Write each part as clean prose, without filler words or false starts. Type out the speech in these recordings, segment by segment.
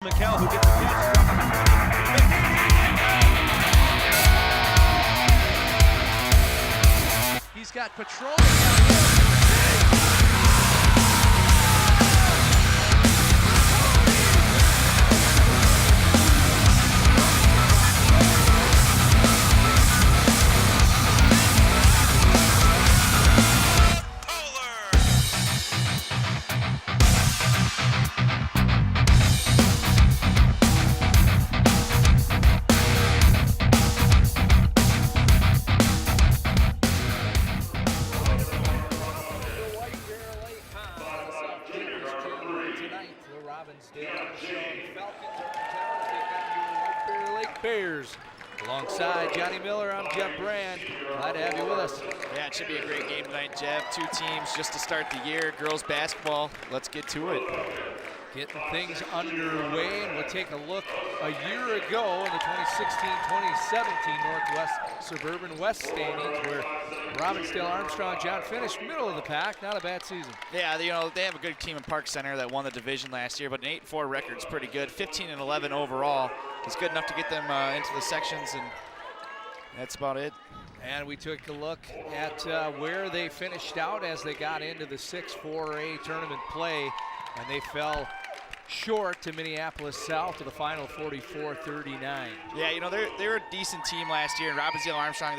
McHale who gets the catch. He's got patrol. Robbinsdale, Armstrong, Falcons are in town to take on your White Bear Lake Bears. Alongside Johnny Miller, I'm Jeff Brand. Glad to have you with us. Yeah, it should be a great game tonight, Jeff. Two teams just to start the year. Girls basketball, let's get to it. Getting things underway, and we'll take a look a year ago in the 2016-2017 Northwest Suburban West standings, where Robbinsdale, Armstrong, John finished middle of the pack. Not a bad season. Yeah, they have a good team in Park Center that won the division last year, but an 8-4 record's pretty good. 15-11 overall is good enough to get them into the sections, and that's about it. And we took a look at where they finished out as they got into the 6-4A tournament play, and they fell short to Minneapolis South to the final 44-39. Yeah, they were a decent team last year. And Robbinsdale Armstrong,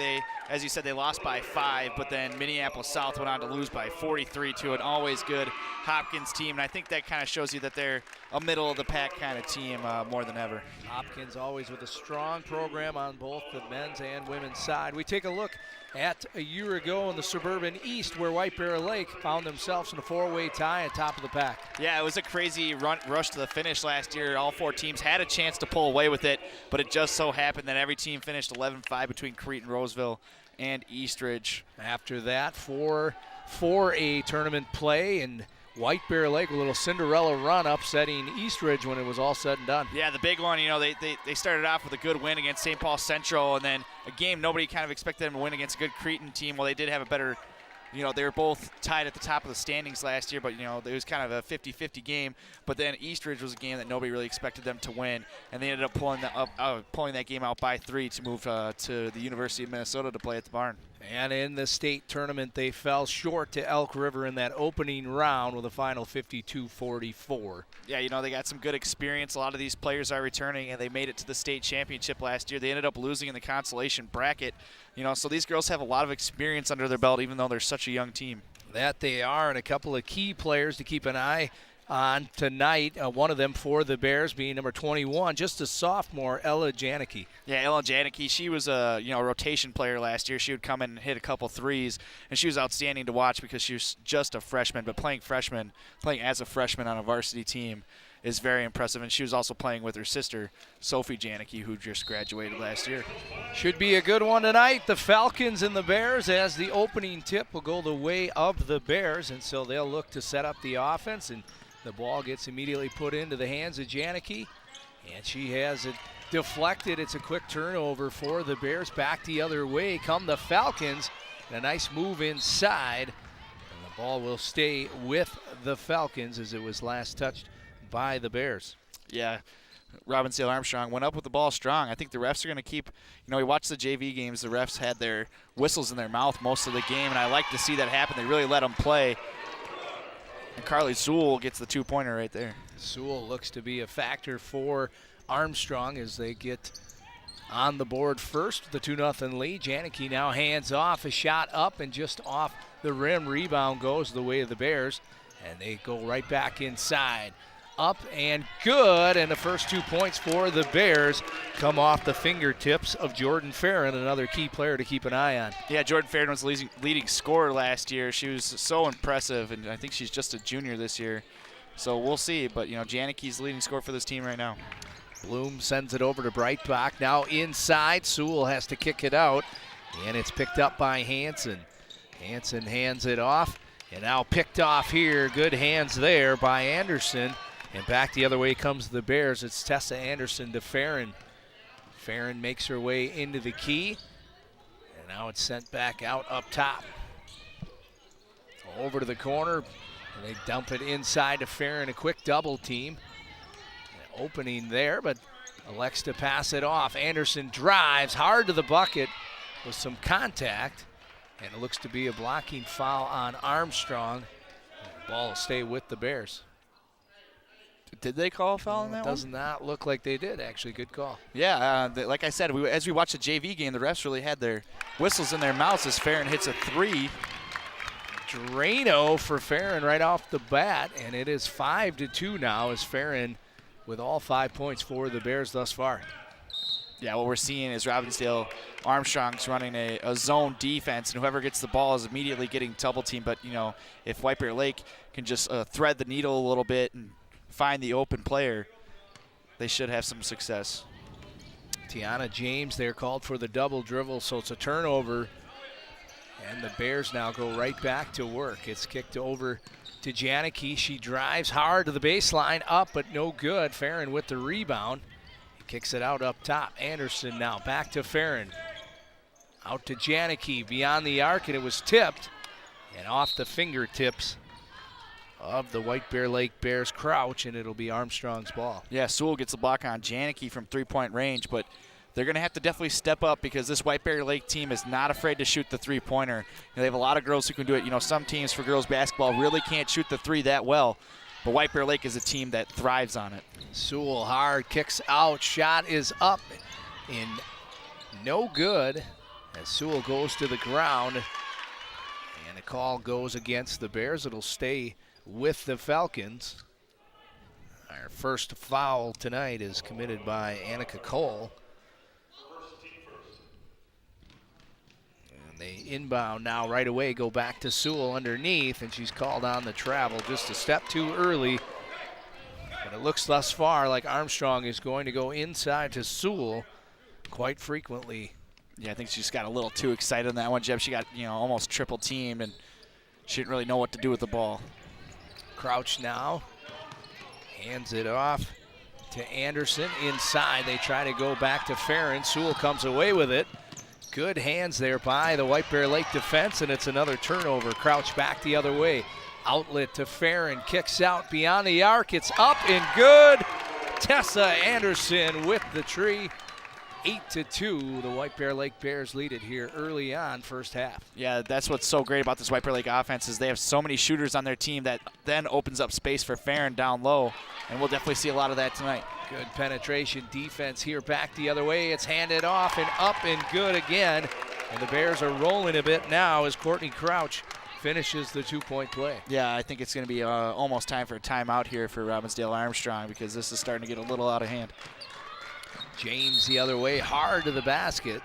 as you said, they lost by 5, but then Minneapolis South went on to lose by 43 to an always good Hopkins team. And I think that kind of shows you that they're a middle of the pack kind of team more than ever. Hopkins always with a strong program on both the men's and women's side. We take a look at a year ago in the Suburban East, where White Bear Lake found themselves in a 4-way tie at top of the pack. Yeah, it was a crazy rush to the finish last year. All 4 teams had a chance to pull away with it, but it just so happened that every team finished 11-5 between Crete and Roseville and Eastridge. After that, 4A tournament play, and White Bear Lake, a little Cinderella run, upsetting Eastridge when it was all said and done. Yeah, the big one, they started off with a good win against St. Paul Central, and then a game nobody kind of expected them to win against a good Cretan team. Well, they did have a better, they were both tied at the top of the standings last year, but, it was kind of a 50-50 game. But then Eastridge was a game that nobody really expected them to win, and they ended up pulling that game out by 3 to move to the University of Minnesota to play at the Barn. And in the state tournament, they fell short to Elk River in that opening round with a final 52-44. Yeah, they got some good experience. A lot of these players are returning, and they made it to the state championship last year. They ended up losing in the consolation bracket. So these girls have a lot of experience under their belt, even though they're such a young team. That they are, and a couple of key players to keep an eye on tonight. One of them for the Bears being number 21, just a sophomore, Ella Janicki. Yeah, Ella Janicki, she was a rotation player last year. She would come in and hit a couple threes, and she was outstanding to watch because she was just a freshman. But playing as a freshman on a varsity team is very impressive. And she was also playing with her sister, Sophie Janicki, who just graduated last year. Should be a good one tonight. The Falcons and the Bears, as the opening tip will go the way of the Bears, and so they'll look to set up the offense, and the ball gets immediately put into the hands of Janicki, and she has it deflected. It's a quick turnover for the Bears. Back the other way come the Falcons, and a nice move inside, and the ball will stay with the Falcons as it was last touched by the Bears. Yeah, Robbinsdale Armstrong went up with the ball strong. I think the refs are going to keep, we watched the JV games. The refs had their whistles in their mouth most of the game, and I like to see that happen. They really let them play. And Carly Sewell gets the 2-pointer right there. Sewell looks to be a factor for Armstrong as they get on the board first. The 2-0 lead. Janicki now hands off, a shot up and just off the rim. Rebound goes the way of the Bears, and they go right back inside. Up and good, and the first 2 points for the Bears come off the fingertips of Jordan Farron, another key player to keep an eye on. Yeah, Jordan Farron was the leading scorer last year. She was so impressive, and I think she's just a junior this year. So we'll see, but Janicki's the leading scorer for this team right now. Bloom sends it over to Breitbach. Now inside, Sewell has to kick it out, and it's picked up by Hansen. Hansen hands it off, and now picked off here. Good hands there by Anderson. And back the other way comes the Bears. It's Tessa Anderson to Farron. Farron makes her way into the key. And now it's sent back out up top. Over to the corner. And they dump it inside to Farron. A quick double team. opening there, but elects to pass it off. Anderson drives hard to the bucket with some contact, and it looks to be a blocking foul on Armstrong. The ball will stay with the Bears. Did they call a foul on that Does one? not look like they did, actually. Good call. Yeah, like I said, as we watched the JV game, the refs really had their whistles in their mouths as Farron hits a three. Drano for Farron right off the bat, and it is 5-2 now as Farron with all 5 points for the Bears thus far. Yeah, what we're seeing is Robbinsdale Armstrong's running a zone defense, and whoever gets the ball is immediately getting double teamed. But, if White Bear Lake can just thread the needle a little bit and find the open player, they should have some success. Tiana James there called for the double dribble, so it's a turnover. And the Bears now go right back to work. It's kicked over to Janicki. She drives hard to the baseline, up but no good. Farron with the rebound. He kicks it out up top. Anderson now back to Farron. Out to Janicki beyond the arc, and it was tipped. And off the fingertips of the White Bear Lake Bears Crouch, and it'll be Armstrong's ball. Yeah, Sewell gets the block on Janicki from three-point range, but they're going to have to definitely step up because this White Bear Lake team is not afraid to shoot the three-pointer. They have a lot of girls who can do it. Some teams for girls basketball really can't shoot the three that well, but White Bear Lake is a team that thrives on it. Sewell hard, kicks out, shot is up, and no good as Sewell goes to the ground, and the call goes against the Bears. It'll stay with the Falcons. Our first foul tonight is committed by Annika Cole. They inbound now right away, go back to Sewell underneath, and she's called on the travel just a step too early. But it looks thus far like Armstrong is going to go inside to Sewell quite frequently. Yeah, I think she just got a little too excited on that one, Jeb. She got, almost triple teamed, and she didn't really know what to do with the ball. Crouch now, hands it off to Anderson inside. They try to go back to Farron. Sewell comes away with it. Good hands there by the White Bear Lake defense, and it's another turnover. Crouch back the other way. Outlet to Farron, kicks out beyond the arc. It's up and good. Tessa Anderson with the tree. 8-2, the White Bear Lake Bears lead it here early on first half. Yeah, that's what's so great about this White Bear Lake offense is they have so many shooters on their team that then opens up space for Farron down low, and we'll definitely see a lot of that tonight. Good penetration defense here back the other way. It's handed off and up and good again. And the Bears are rolling a bit now as Courtney Crouch finishes the two-point play. Yeah, I think it's going to be almost time for a timeout here for Robbinsdale Armstrong because this is starting to get a little out of hand. James the other way, hard to the basket.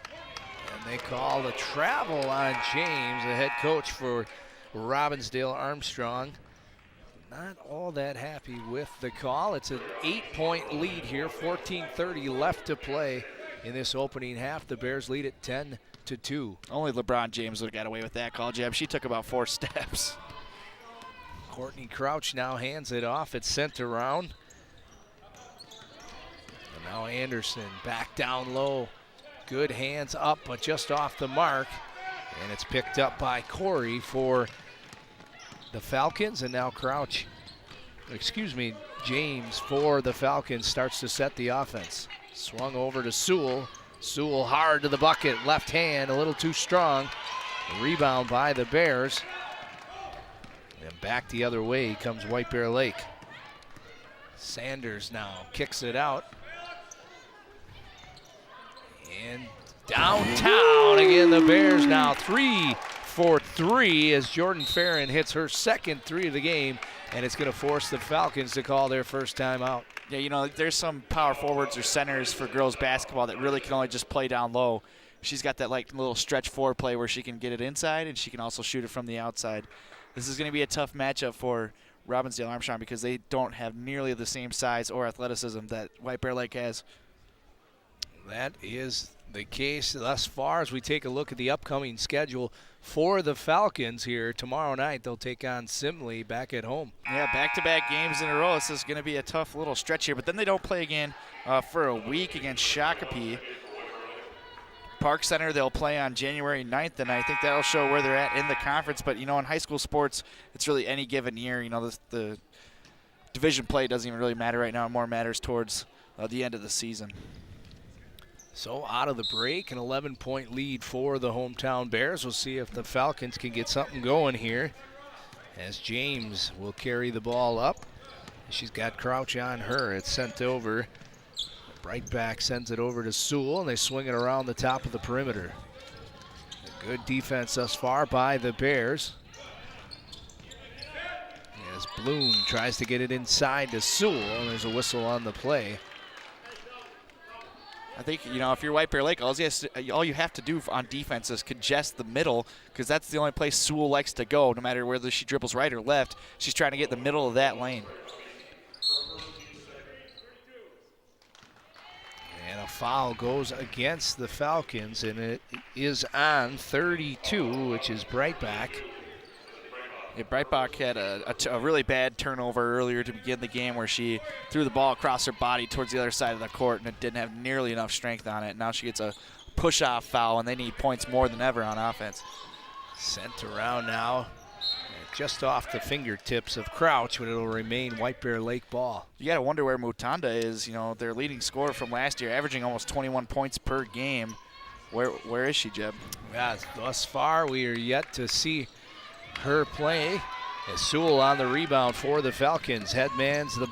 And they call the travel on James, the head coach for Robbinsdale Armstrong. Not all that happy with the call. It's an 8-point lead here, 14:30 left to play in this opening half. The Bears lead at 10-2. Only LeBron James would have got away with that call, Jeb. She took about 4 steps. Courtney Crouch now hands it off. It's sent around. And now Anderson back down low. Good hands up, but just off the mark. And it's picked up by Corey for the Falcons, and now James for the Falcons starts to set the offense. Swung over to Sewell. Sewell hard to the bucket, left hand, a little too strong. The rebound by the Bears. And back the other way comes White Bear Lake. Sanders now kicks it out. And downtown again, the Bears now 3 for 3 as Jordan Farron hits her second 3 of the game, and it's going to force the Falcons to call their first timeout. Yeah, there's some power forwards or centers for girls basketball that really can only just play down low. She's got that little stretch forward play where she can get it inside and she can also shoot it from the outside. This is going to be a tough matchup for Robbinsdale Armstrong because they don't have nearly the same size or athleticism that White Bear Lake has. That is the case thus far as we take a look at the upcoming schedule for the Falcons here. Tomorrow night they'll take on Simley back at home. Yeah, back-to-back games in a row. This is going to be a tough little stretch here, but then they don't play again for a week against Shakopee. Park Center, they'll play on January 9th, and I think that'll show where they're at in the conference. But, in high school sports, it's really any given year. The division play doesn't even really matter right now. It more matters towards the end of the season. So out of the break, an 11-point lead for the hometown Bears. We'll see if the Falcons can get something going here as James will carry the ball up. She's got Crouch on her. It's sent over. Right back sends it over to Sewell, and they swing it around the top of the perimeter. A good defense thus far by the Bears. As Bloom tries to get it inside to Sewell, and there's a whistle on the play. I think, if you're White Bear Lake, all you have to do on defense is congest the middle, because that's the only place Sewell likes to go, no matter whether she dribbles right or left. She's trying to get in the middle of that lane. And a foul goes against the Falcons, and it is on 32, which is Breitbach. Yeah, Breitbach had a really bad turnover earlier to begin the game where she threw the ball across her body towards the other side of the court, and it didn't have nearly enough strength on it. Now she gets a push-off foul, and they need points more than ever on offense. Sent around now, just off the fingertips of Crouch, but it'll remain White Bear Lake ball. You got to wonder where Mutanda is. Their leading scorer from last year, averaging almost 21 points per game. Where is she, Jeb? Yeah, thus far we are yet to see her play. As Sewell on the rebound for the Falcons. Headmans the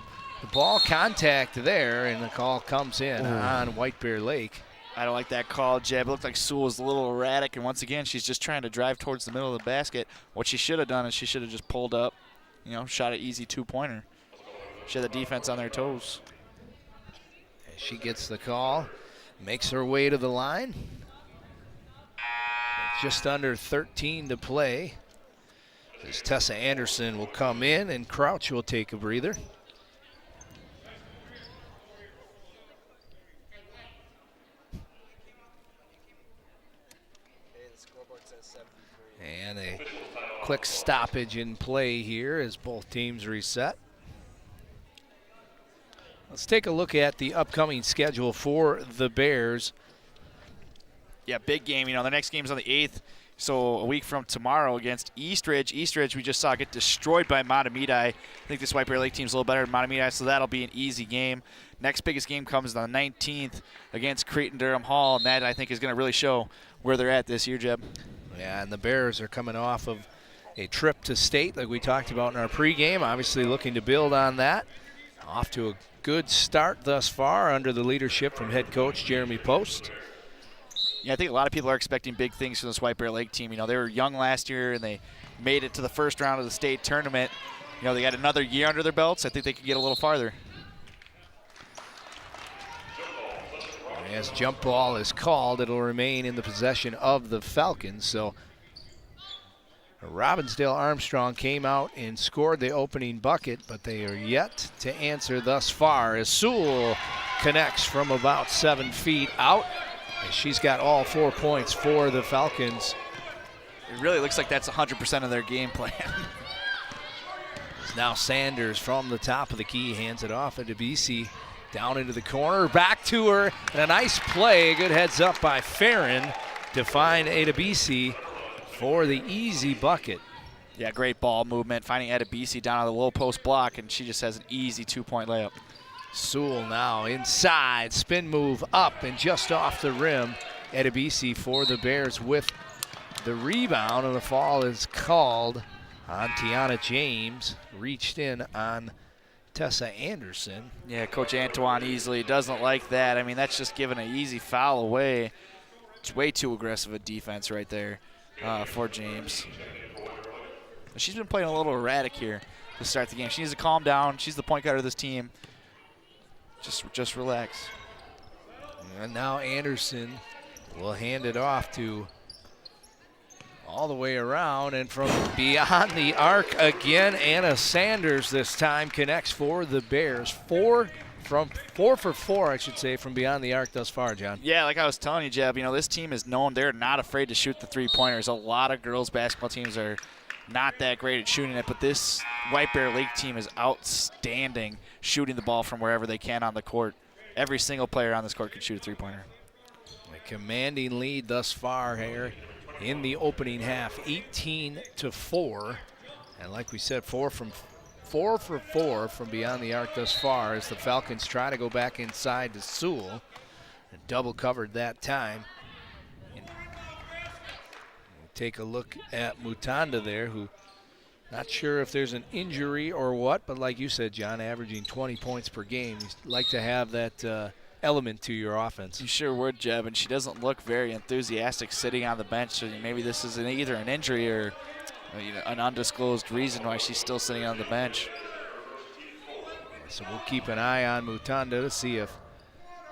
ball, contact there, and the call comes in on White Bear Lake. I don't like that call, Jeb. It looked like Sewell was a little erratic, and once again, she's just trying to drive towards the middle of the basket. What she should have done is she should have just pulled up, shot an easy two-pointer. She had the defense on their toes. She gets the call, makes her way to the line. Just under 13 to play. As Tessa Anderson will come in, and Crouch will take a breather. And a quick stoppage in play here as both teams reset. Let's take a look at the upcoming schedule for the Bears. Yeah, big game. The next game's on the 8th. So a week from tomorrow against Eastridge. Eastridge we just saw get destroyed by Matamidi. I think this White Bear Lake team's a little better than Matamidi, so that'll be an easy game. Next biggest game comes on the 19th against Creighton-Durham Hall, and that I think is going to really show where they're at this year, Jeb. Yeah, and the Bears are coming off of a trip to state like we talked about in our pregame, obviously looking to build on that. Off to a good start thus far under the leadership from head coach Jeremy Post. Yeah, I think a lot of people are expecting big things from this White Bear Lake team. They were young last year, and they made it to the first round of the state tournament. They got another year under their belts. I think they could get a little farther. As jump ball is called, it'll remain in the possession of the Falcons. So Robbinsdale Armstrong came out and scored the opening bucket, but they are yet to answer thus far as Sewell connects from about 7 feet out. She's got all 4 points for the Falcons. It really looks like that's 100% of their game plan. Now Sanders from the top of the key hands it off to BC. Down into the corner, back to her, and a nice play. Good heads up by Farron to find Adebisi for the easy bucket. Yeah, great ball movement, finding Adebisi down on the low post block, and she just has an easy 2-point layup. Sewell now inside, spin move up and just off the rim. Adebisi for the Bears with the rebound, and the foul is called on Tiana James. Reached in on Tessa Anderson. Yeah, Coach Antoine easily doesn't like that. I mean, that's just giving an easy foul away. It's way too aggressive a defense right there for James. She's been playing a little erratic here to start the game. She needs to calm down. She's the point guard of this team. Just relax. And now Anderson will hand it off to all the way around, and from beyond the arc again, Anna Sanders this time connects for the Bears. 4 for 4, I should say, from beyond the arc thus far, John. Yeah, like I was telling you, Jeb, this team is known they're not afraid to shoot the three-pointers. A lot of girls basketball teams are not that great at shooting it, but this White Bear Lake team is outstanding shooting the ball from wherever they can on the court. Every single player on this court can shoot a three-pointer. A commanding lead thus far here in the opening half, 18-4. And like we said, 4 4 for 4 from beyond the arc thus far as the Falcons try to go back inside to Sewell. And double covered that time. And we'll take a look at Mutanda there, who not sure if there's an injury or what, but like you said, John, averaging 20 points per game. You like to have that element to your offense. You sure would, Jeb, and she doesn't look very enthusiastic sitting on the bench, so maybe this is either an injury or an undisclosed reason why she's still sitting on the bench. So we'll keep an eye on Mutanda to see if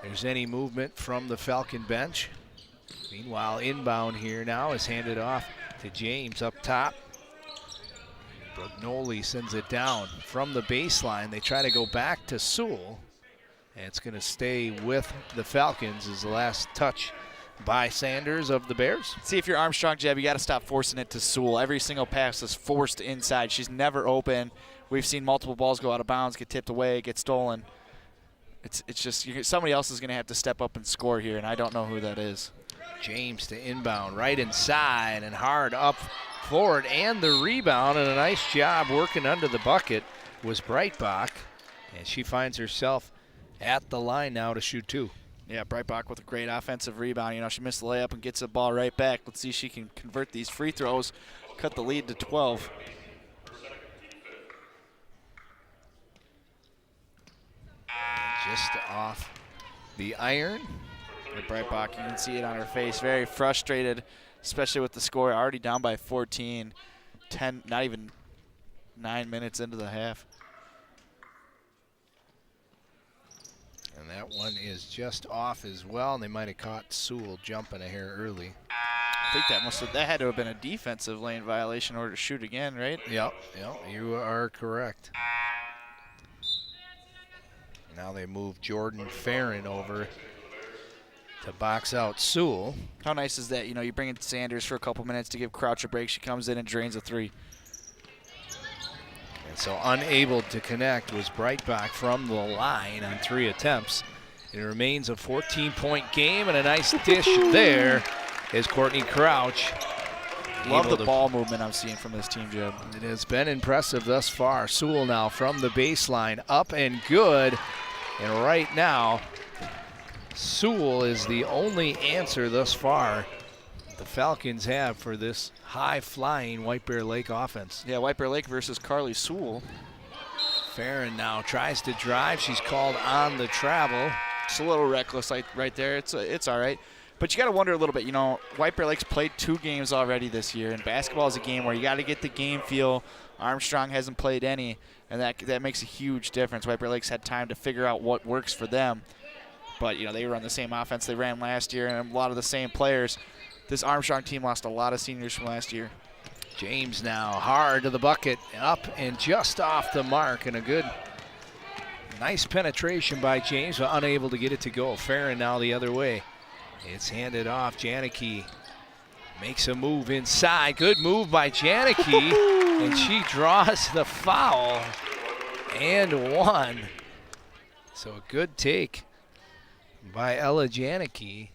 there's any movement from the Falcon bench. Meanwhile, inbound here now is handed off to James up top. Brugnoli sends it down from the baseline. They try to go back to Sewell. And it's going to stay with the Falcons as the last touch by Sanders of the Bears. See, if you're Armstrong, Jeb, you got to stop forcing it to Sewell. Every single pass is forced inside. She's never open. We've seen multiple balls go out of bounds, get tipped away, get stolen. It's just somebody else is going to have to step up and score here, and I don't know who that is. James to inbound, right inside and hard up forward, and the rebound, and a nice job working under the bucket was Breitbach, and she finds herself at the line now to shoot 2. Yeah, Breitbach with a great offensive rebound. She missed the layup and gets the ball right back. Let's see if she can convert these free throws, cut the lead to 12. Just off the iron. Breitbach, you can see it on her face, very frustrated, especially with the score already down by 14, 10, not even 9 minutes into the half. And that one is just off as well, and they might have caught Sewell jumping a hair early. I think that had to have been a defensive lane violation in order to shoot again, right? Yep, you are correct. Now they move Jordan Farron over to box out Sewell. How nice is that? You bring in Sanders for a couple minutes to give Crouch a break. She comes in and drains a 3. And so unable to connect was Breitbach from the line on 3 attempts. It remains a 14-point game, and a nice dish there is Courtney Crouch. Love the ball movement I'm seeing from this team, Jeb. It has been impressive thus far. Sewell now from the baseline, up and good. And right now, Sewell is the only answer thus far the Falcons have for this high-flying White Bear Lake offense. Yeah, White Bear Lake versus Carly Sewell. Farron now tries to drive. She's called on the travel. It's a little reckless right there. It's all right. But you got to wonder a little bit. White Bear Lake's played 2 games already this year, and basketball is a game where you got to get the game feel. Armstrong hasn't played any, and that makes a huge difference. White Bear Lake's had time to figure out what works for them. But, they run the same offense they ran last year, and a lot of the same players. This Armstrong team lost a lot of seniors from last year. James now hard to the bucket, up and just off the mark, and a good, nice penetration by James, but unable to get it to go. Farron now the other way. It's handed off. Janicki makes a move inside. Good move by Janicki, and she draws the foul and 1. So a good take by Ella Janicki.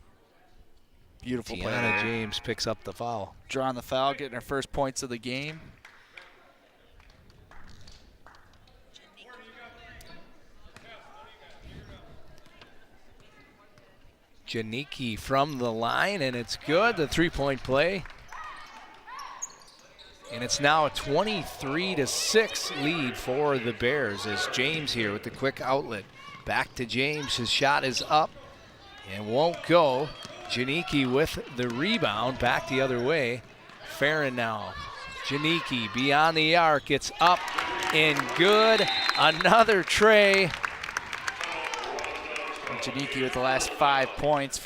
Beautiful play. Tiana James picks up the foul. Drawing the foul, getting her first points of the game. Janicki from the line, and it's good. The 3-point play. And it's now a 23-6 lead for the Bears as James here with the quick outlet. Back to James. His shot is up and won't go. Janicki with the rebound. Back the other way. Farron now. Janicki beyond the arc. It's up and good. Another tray. Janicki with the last 5 points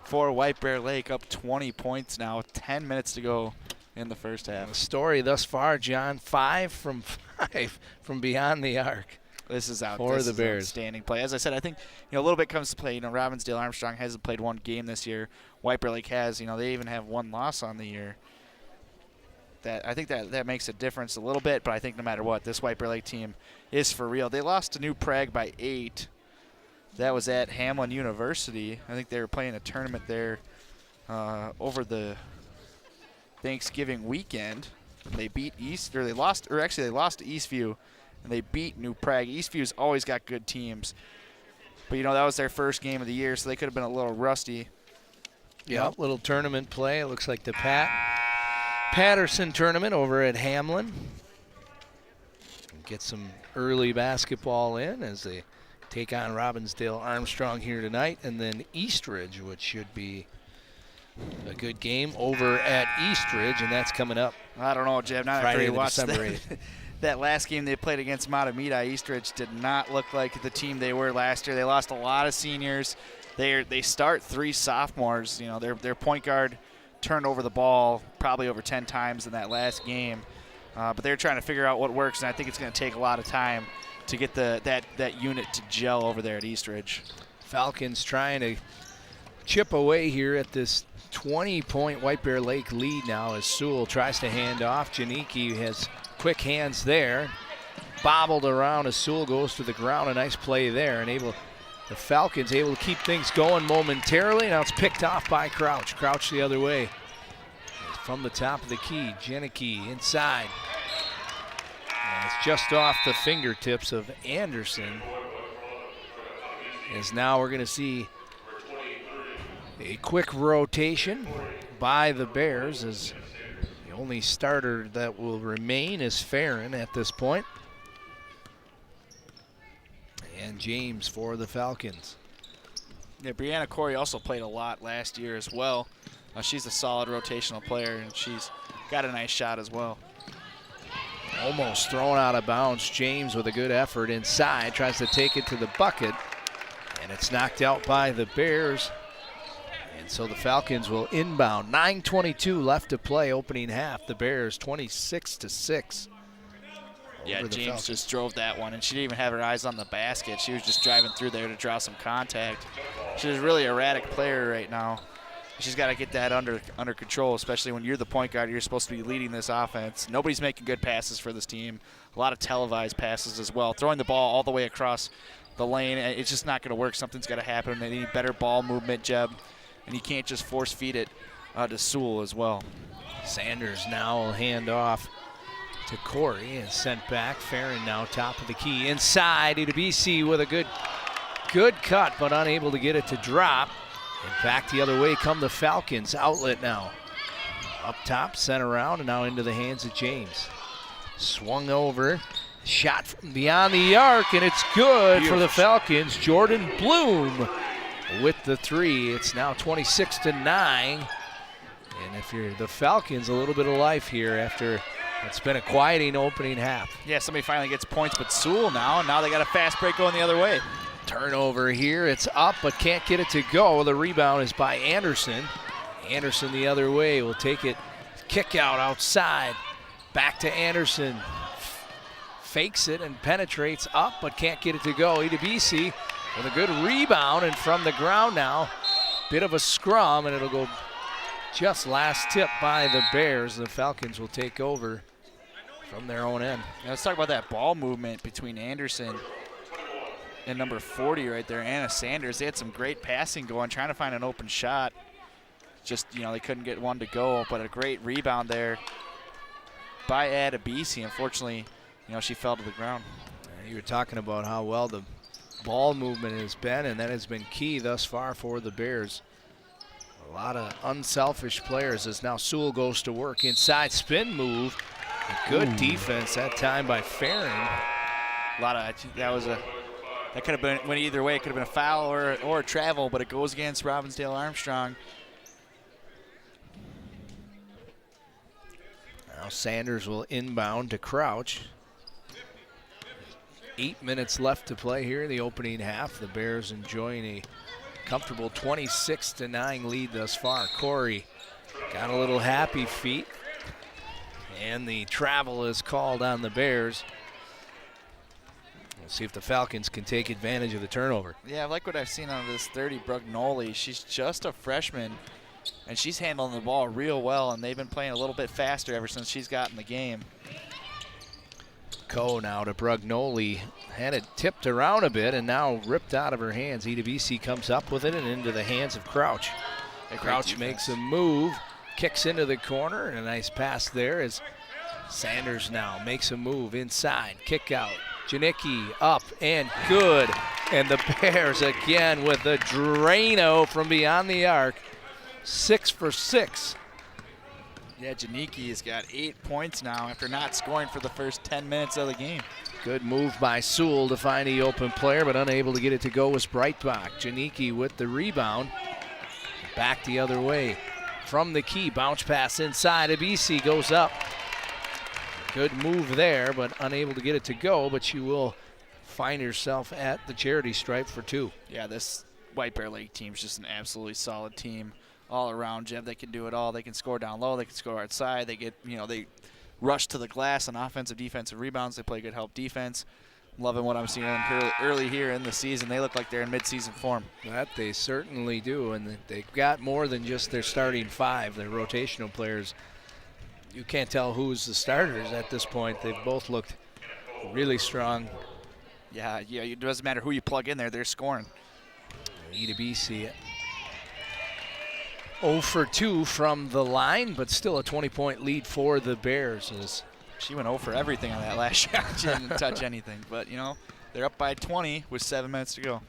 for White Bear Lake, up 20 points now with 10 minutes to go in the first half. The story thus far, John, 5 from beyond the arc. This is out for this the is Bears. Outstanding play. As I said, I think a little bit comes to play. Robbinsdale Armstrong hasn't played 1 game this year. White Bear Lake has. They even have 1 loss on the year. I think that makes a difference a little bit. But I think no matter what, this White Bear Lake team is for real. They lost to New Prague by 8. That was at Hamlin University. I think they were playing a tournament there over the Thanksgiving weekend. They beat they lost to Eastview, and they beat New Prague. Eastview's always got good teams. But, you know, that was their first game of the year, so they could have been a little rusty. Yeah, little tournament play. It looks like the Patterson tournament over at Hamlin. Get some early basketball in as they take on Robbinsdale Armstrong here tonight, and then Eastridge, which should be a good game over at Eastridge, and that's coming up. I don't know, Jeb. Not Friday, after you watched December 8th. that last game they played against Matamita. Eastridge did not look like the team they were last year. They lost a lot of seniors. They start 3 sophomores. You know, their point guard turned over the ball probably over 10 times in that last game. But they're trying to figure out what works, and I think it's going to take a lot of time to get that unit to gel over there at Eastridge. Falcons trying to chip away here at this 20-point White Bear Lake lead now as Sewell tries to hand off. Janicki has quick hands there. Bobbled around as Sewell goes to the ground. A nice play there, and the Falcons able to keep things going momentarily. Now it's picked off by Crouch. Crouch the other way. From the top of the key, Janicki inside. And it's just off the fingertips of Anderson. As now we're going to see a quick rotation by the Bears, as the only starter that will remain is Farron at this point. And James for the Falcons. Yeah, Brianna Corey also played a lot last year as well. She's a solid rotational player, and she's got a nice shot as well. Almost thrown out of bounds. James with a good effort inside, tries to take it to the bucket, and it's knocked out by the Bears. And so the Falcons will inbound. 9:22 left to play, opening half. The Bears 26-6. Yeah, James just drove that one, and she didn't even have her eyes on the basket. She was just driving through there to draw some contact. She's a really erratic player right now. She's got to get that under control, especially when you're the point guard. You're supposed to be leading this offense. Nobody's making good passes for this team. A lot of televised passes as well. Throwing the ball all the way across the lane, it's just not going to work. Something's got to happen. They need better ball movement, Jeb, and you can't just force feed it to Sewell as well. Sanders now will hand off to Corey and sent back. Farron now top of the key. Inside, Idabisi with a good cut, but unable to get it to drop. And back the other way come the Falcons. Outlet now. Up top, sent around, and now into the hands of James. Swung over. Shot from beyond the arc, and it's good for the Falcons. Jordan Bloom with the 3. It's now 26-9. And if you're the Falcons, a little bit of life here after it's been a quieting opening half. Yeah, somebody finally gets points, but Sewell now, and now they got a fast break going the other way. Turnover here. It's up, but can't get it to go. The rebound is by Anderson. Anderson the other way will take it. Kick out outside. Back to Anderson. Fakes it and penetrates up, but can't get it to go. Idabisi with a good rebound, and from the ground now. Bit of a scrum, and it'll go just last tip by the Bears. The Falcons will take over from their own end. Now let's talk about that ball movement between Anderson and number 40 right there, Anna Sanders. They had some great passing going, trying to find an open shot. Just, you know, they couldn't get one to go, but a great rebound there by Adabisi. Unfortunately, you know, she fell to the ground. You were talking about how well the ball movement has been, and that has been key thus far for the Bears. A lot of unselfish players as now Sewell goes to work. Inside spin move. A good defense that time by Farron. That could have been, went either way. It could have been a foul or a travel, but it goes against Robbinsdale Armstrong. Now Sanders will inbound to Crouch. 8 minutes left to play here in the opening half. The Bears enjoying a comfortable 26-9 lead thus far. Corey got a little happy feet, and the travel is called on the Bears. We'll see if the Falcons can take advantage of the turnover. Yeah, I like what I've seen on this 30, Brugnoli. She's just a freshman, and she's handling the ball real well, and they've been playing a little bit faster ever since she's gotten the game. Coe now to Brugnoli. Had it tipped around a bit and now ripped out of her hands. Idabisi comes up with it and into the hands of Crouch. Crouch makes a move, kicks into the corner, and a nice pass there as Sanders now makes a move inside, kick out. Janicki up and good. And the Bears again with a Drano from beyond the arc. 6 for 6. Yeah, Janicki has got 8 points now after not scoring for the first 10 minutes of the game. Good move by Sewell to find the open player, but unable to get it to go was Breitbach. Janicki with the rebound. Back the other way. From the key, bounce pass inside. Abisi goes up. Good move there, but unable to get it to go, but she will find herself at the charity stripe for 2. Yeah, this White Bear Lake team is just an absolutely solid team all around, Jeb. They can do it all. They can score down low. They can score outside. They get, they rush to the glass on offensive, defensive rebounds. They play good help defense. I'm loving what I'm seeing early here in the season. They look like they're in midseason form. That they certainly do, and they've got more than just their starting 5. Their rotational players, you can't tell who's the starters at this point. They've both looked really strong. Yeah, it doesn't matter who you plug in there, they're scoring. Ida BC 0 for 2 from the line, but still a 20-point lead for the Bears. She went 0 for everything on that last shot. She didn't touch anything, but they're up by 20 with 7 minutes to go.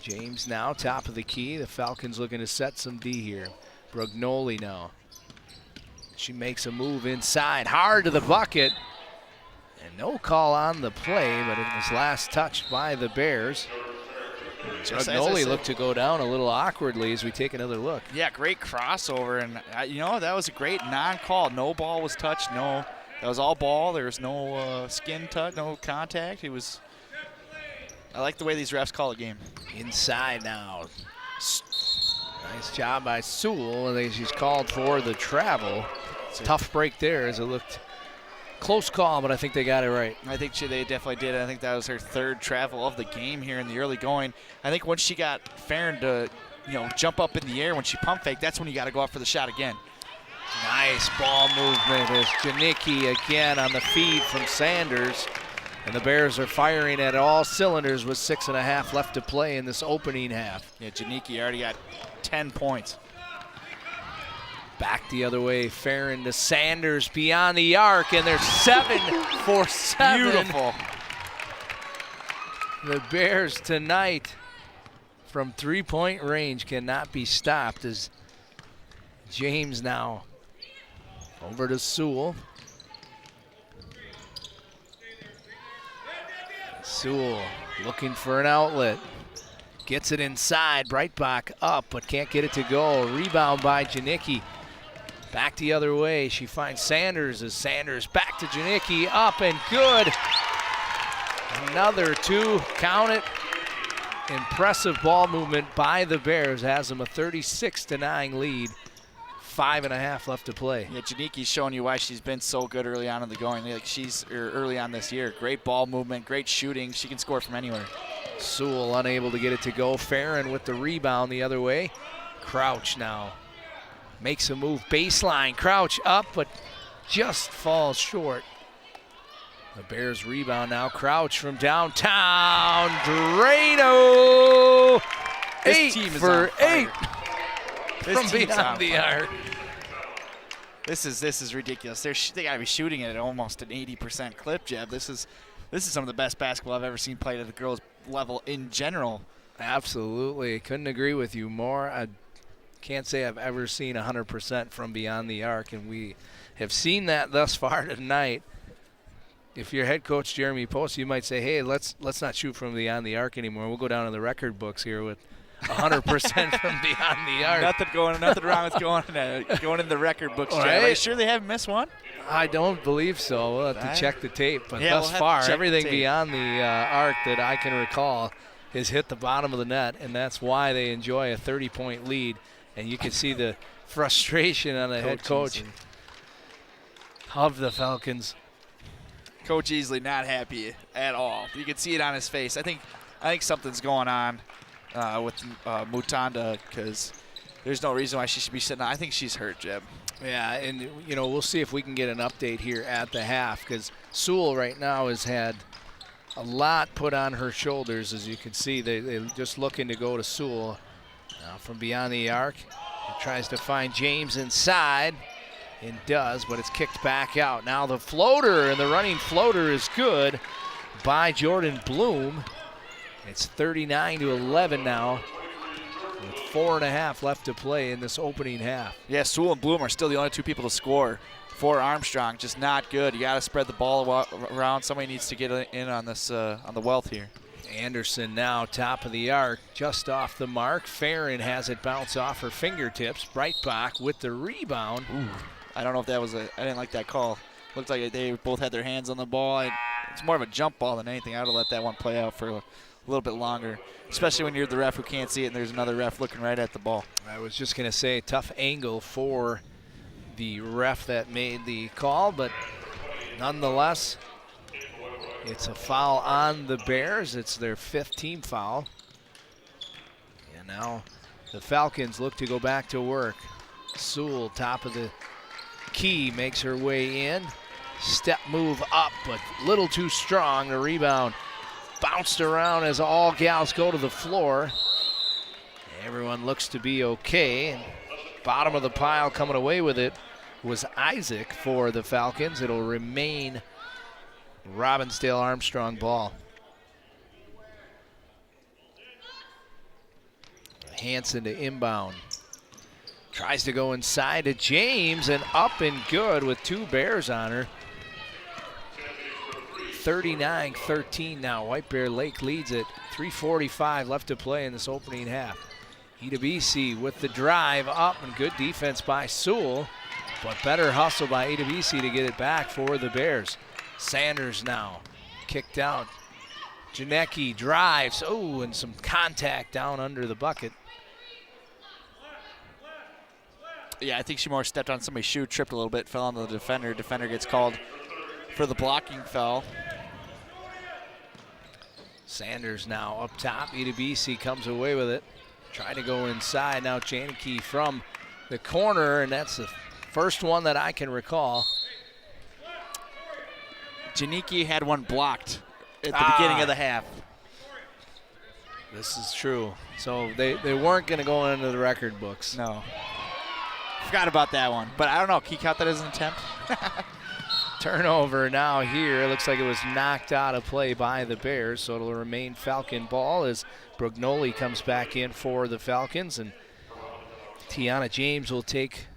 James now top of the key. The Falcons looking to set some D here. Brugnoli now. She makes a move inside, hard to the bucket. And no call on the play, but it was last touched by the Bears. Brugnoli looked to go down a little awkwardly as we take another look. Yeah, great crossover, and that was a great non-call. No ball was touched. No, that was all ball. There was no skin touch, no contact. I like the way these refs call a game. Inside now. Nice job by Sewell. She's called for the travel. Tough break there as it looked close call, but I think they got it right. I think they definitely did. I think that was her 3rd travel of the game here in the early going. I think once she got Farron to, jump up in the air when she pump fake, that's when you got to go up for the shot again. Nice ball movement as Janicki again on the feed from Sanders. And the Bears are firing at all cylinders with 6.5 left to play in this opening half. Yeah, Janicki already got 10 points. Back the other way, Farron to Sanders beyond the arc, and they're 7 for 7. Beautiful. The Bears tonight from 3-point range cannot be stopped as James now over to Sewell. Sewell looking for an outlet. Gets it inside, Breitbach up, but can't get it to go. Rebound by Janicki. Back the other way, she finds Sanders as Sanders back to Janicki, up and good. Another 2, count it. Impressive ball movement by the Bears, has them a 36-9 lead. 5.5 left to play. Yeah, Janicki's showing you why she's been so good early on in the going. Early on this year. Great ball movement, great shooting. She can score from anywhere. Sewell unable to get it to go. Farron with the rebound the other way. Crouch now makes a move baseline. Crouch up, but just falls short. The Bears rebound now. Crouch from downtown. Drano. 8 for 8 from beyond the arc. This is ridiculous. They got to be shooting it at almost an 80% clip, Jeb. This is some of the best basketball I've ever seen played at the girls' level in general. Absolutely. Couldn't agree with you more. I can't say I've ever seen 100% from beyond the arc, and we have seen that thus far tonight. If you're head coach Jeremy Post, you might say, hey, let's not shoot from beyond the arc anymore. We'll go down in the record books here with 100% from beyond the arc. Nothing wrong with going in the record books, Jeb. Right? Are you sure they haven't missed one? I don't believe so. We'll have to check the tape. But thus far, everything beyond the arc that I can recall has hit the bottom of the net, and that's why they enjoy a 30-point lead. And you can see the frustration on the head coach of the Falcons. Coach Easley not happy at all. You can see it on his face. I think something's going on with Mutanda, because there's no reason why she should be sitting on. I think she's hurt, Jeb. Yeah, and we'll see if we can get an update here at the half, because Sewell right now has had a lot put on her shoulders. As you can see, they're just looking to go to Sewell. Now from beyond the arc, he tries to find James inside. and does, but it's kicked back out. Now the floater, and the running floater is good by Jordan Bloom. It's 39-11 now, with 4.5 left to play in this opening half. Yeah, Sewell and Bloom are still the only two people to score for Armstrong. Just not good. You got to spread the ball around. Somebody needs to get in on this on the wealth here. Anderson now top of the arc, just off the mark. Farron has it bounce off her fingertips. Breitbach with the rebound. Ooh, I don't know if that was I didn't like that call. Looked like they both had their hands on the ball. It's more of a jump ball than anything. I would have let that one play out for a little bit longer, especially when you're the ref who can't see it and there's another ref looking right at the ball. I was just going to say tough angle for the ref that made the call, but nonetheless, it's a foul on the Bears. It's their 5th team foul. And now the Falcons look to go back to work. Sewell, top of the key, makes her way in. Step move up, but a little too strong. The rebound bounced around as all gals go to the floor. Everyone looks to be okay. And bottom of the pile coming away with it was Isaac for the Falcons. It'll remain Robbinsdale Armstrong ball. Hanson to inbound. Tries to go inside to James, and up and good with 2 Bears on her. 39-13 now. White Bear Lake leads it. 3:45 left to play in this opening half. EWC with the drive up, and good defense by Sewell, but better hustle by EWC to get it back for the Bears. Sanders now kicked out. Janecki drives. Oh, and some contact down under the bucket. Yeah, I think she more stepped on somebody's shoe, tripped a little bit, fell on the defender. Defender gets called for the blocking foul. Sanders now up top. EWC comes away with it. Trying to go inside. Now Janecki from the corner, and that's the first one that I can recall. Janecki had one blocked at the beginning of the half. This is true. So they weren't going to go into the record books. No. Forgot about that one. But I don't know. Can you count that as an attempt? Turnover now here. It looks like it was knocked out of play by the Bears, so it'll remain Falcon ball as Brugnoli comes back in for the Falcons, and Tiana James will take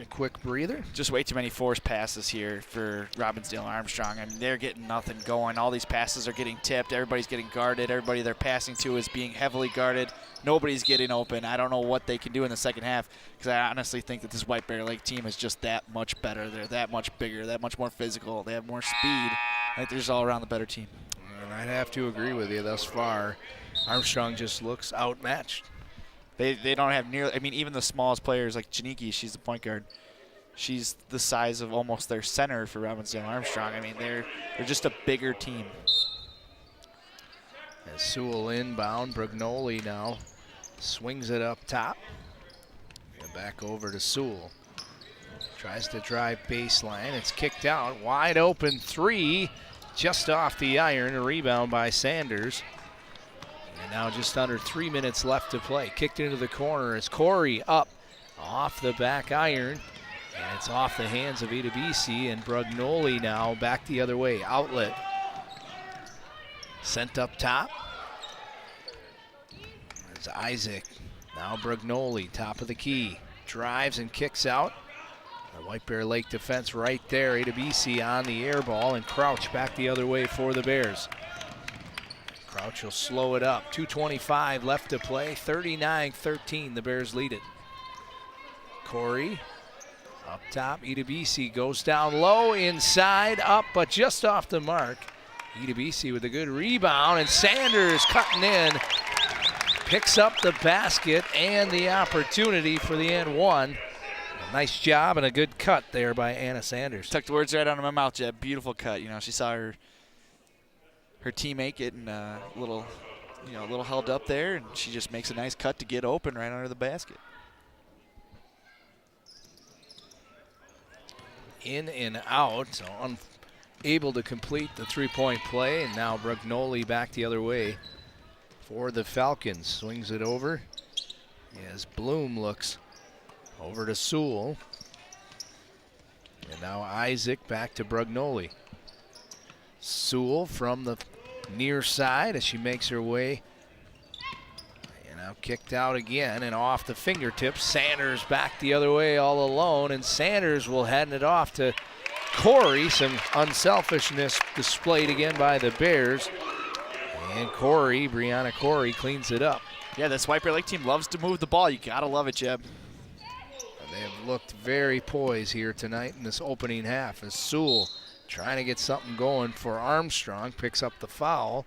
a quick breather. Just way too many forced passes here for Robbinsdale Armstrong. I mean, they're getting nothing going. All these passes are getting tipped. Everybody's getting guarded. Everybody they're passing to is being heavily guarded. Nobody's getting open. I don't know what they can do in the second half, because I honestly think that this White Bear Lake team is just that much better. They're that much bigger, that much more physical. They have more speed. I think they're just all around the better team. And I'd have to agree with you thus far. Armstrong just looks outmatched. They don't have nearly, I mean, even the smallest players like Janecki, she's the point guard. She's the size of almost their center for Robbinsdale Armstrong. I mean, they're just a bigger team. As Sewell inbound, Brugnoli now swings it up top. And back over to Sewell. Tries to drive baseline. It's kicked out. Wide open 3, just off the iron. A rebound by Sanders. And now just under 3 minutes left to play. Kicked into the corner as Corey up off the back iron. And it's off the hands of Idabisi, and Brugnoli now back the other way. Outlet. Sent up top. There's Isaac. Now Brugnoli, top of the key. Drives and kicks out. The White Bear Lake defense right there. Idabisi on the air ball, and Crouch back the other way for the Bears. Crouch will slow it up. 2:25 left to play. 39-13, the Bears lead it. Corey up top. Idabisi goes down low, inside, up, but just off the mark. Idabisi with a good rebound, and Sanders cutting in. Picks up the basket and the opportunity for the and one. A nice job and a good cut there by Anna Sanders. Took the words right out of my mouth, Jeb. Beautiful cut. You know, she saw her teammate getting a little held up there, and she just makes a nice cut to get open right under the basket. In and out, so unable to complete the three-point play, and now Brugnoli back the other way for the Falcons. Swings it over as Bloom looks over to Sewell. And now Isaac back to Brugnoli. Sewell from the near side as she makes her way. And now kicked out again and off the fingertips. Sanders back the other way all alone, and Sanders will hand it off to Corey. Some unselfishness displayed again by the Bears. And Brianna Corey cleans it up. Yeah, this White Bear Lake team loves to move the ball. You gotta love it, Jeb. They have looked very poised here tonight in this opening half as Sewell trying to get something going for Armstrong, picks up the foul.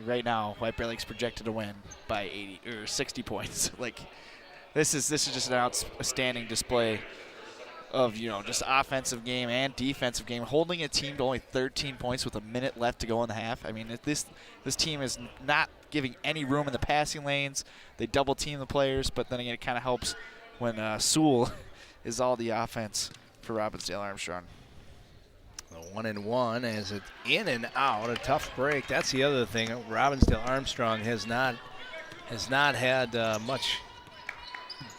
Right now, White Bear Lake's projected to win by 80 or 60 points. Like, this is just an outstanding display of, you know, just offensive game and defensive game, holding a team to only 13 points with a minute left to go in the half. I mean, this team is not giving any room in the passing lanes. They double team the players, but then again, it kind of helps when Sewell is all the offense for Robbinsdale Armstrong. The 1-1 as it's in and out, a tough break. That's the other thing. Robbinsdale Armstrong has not had much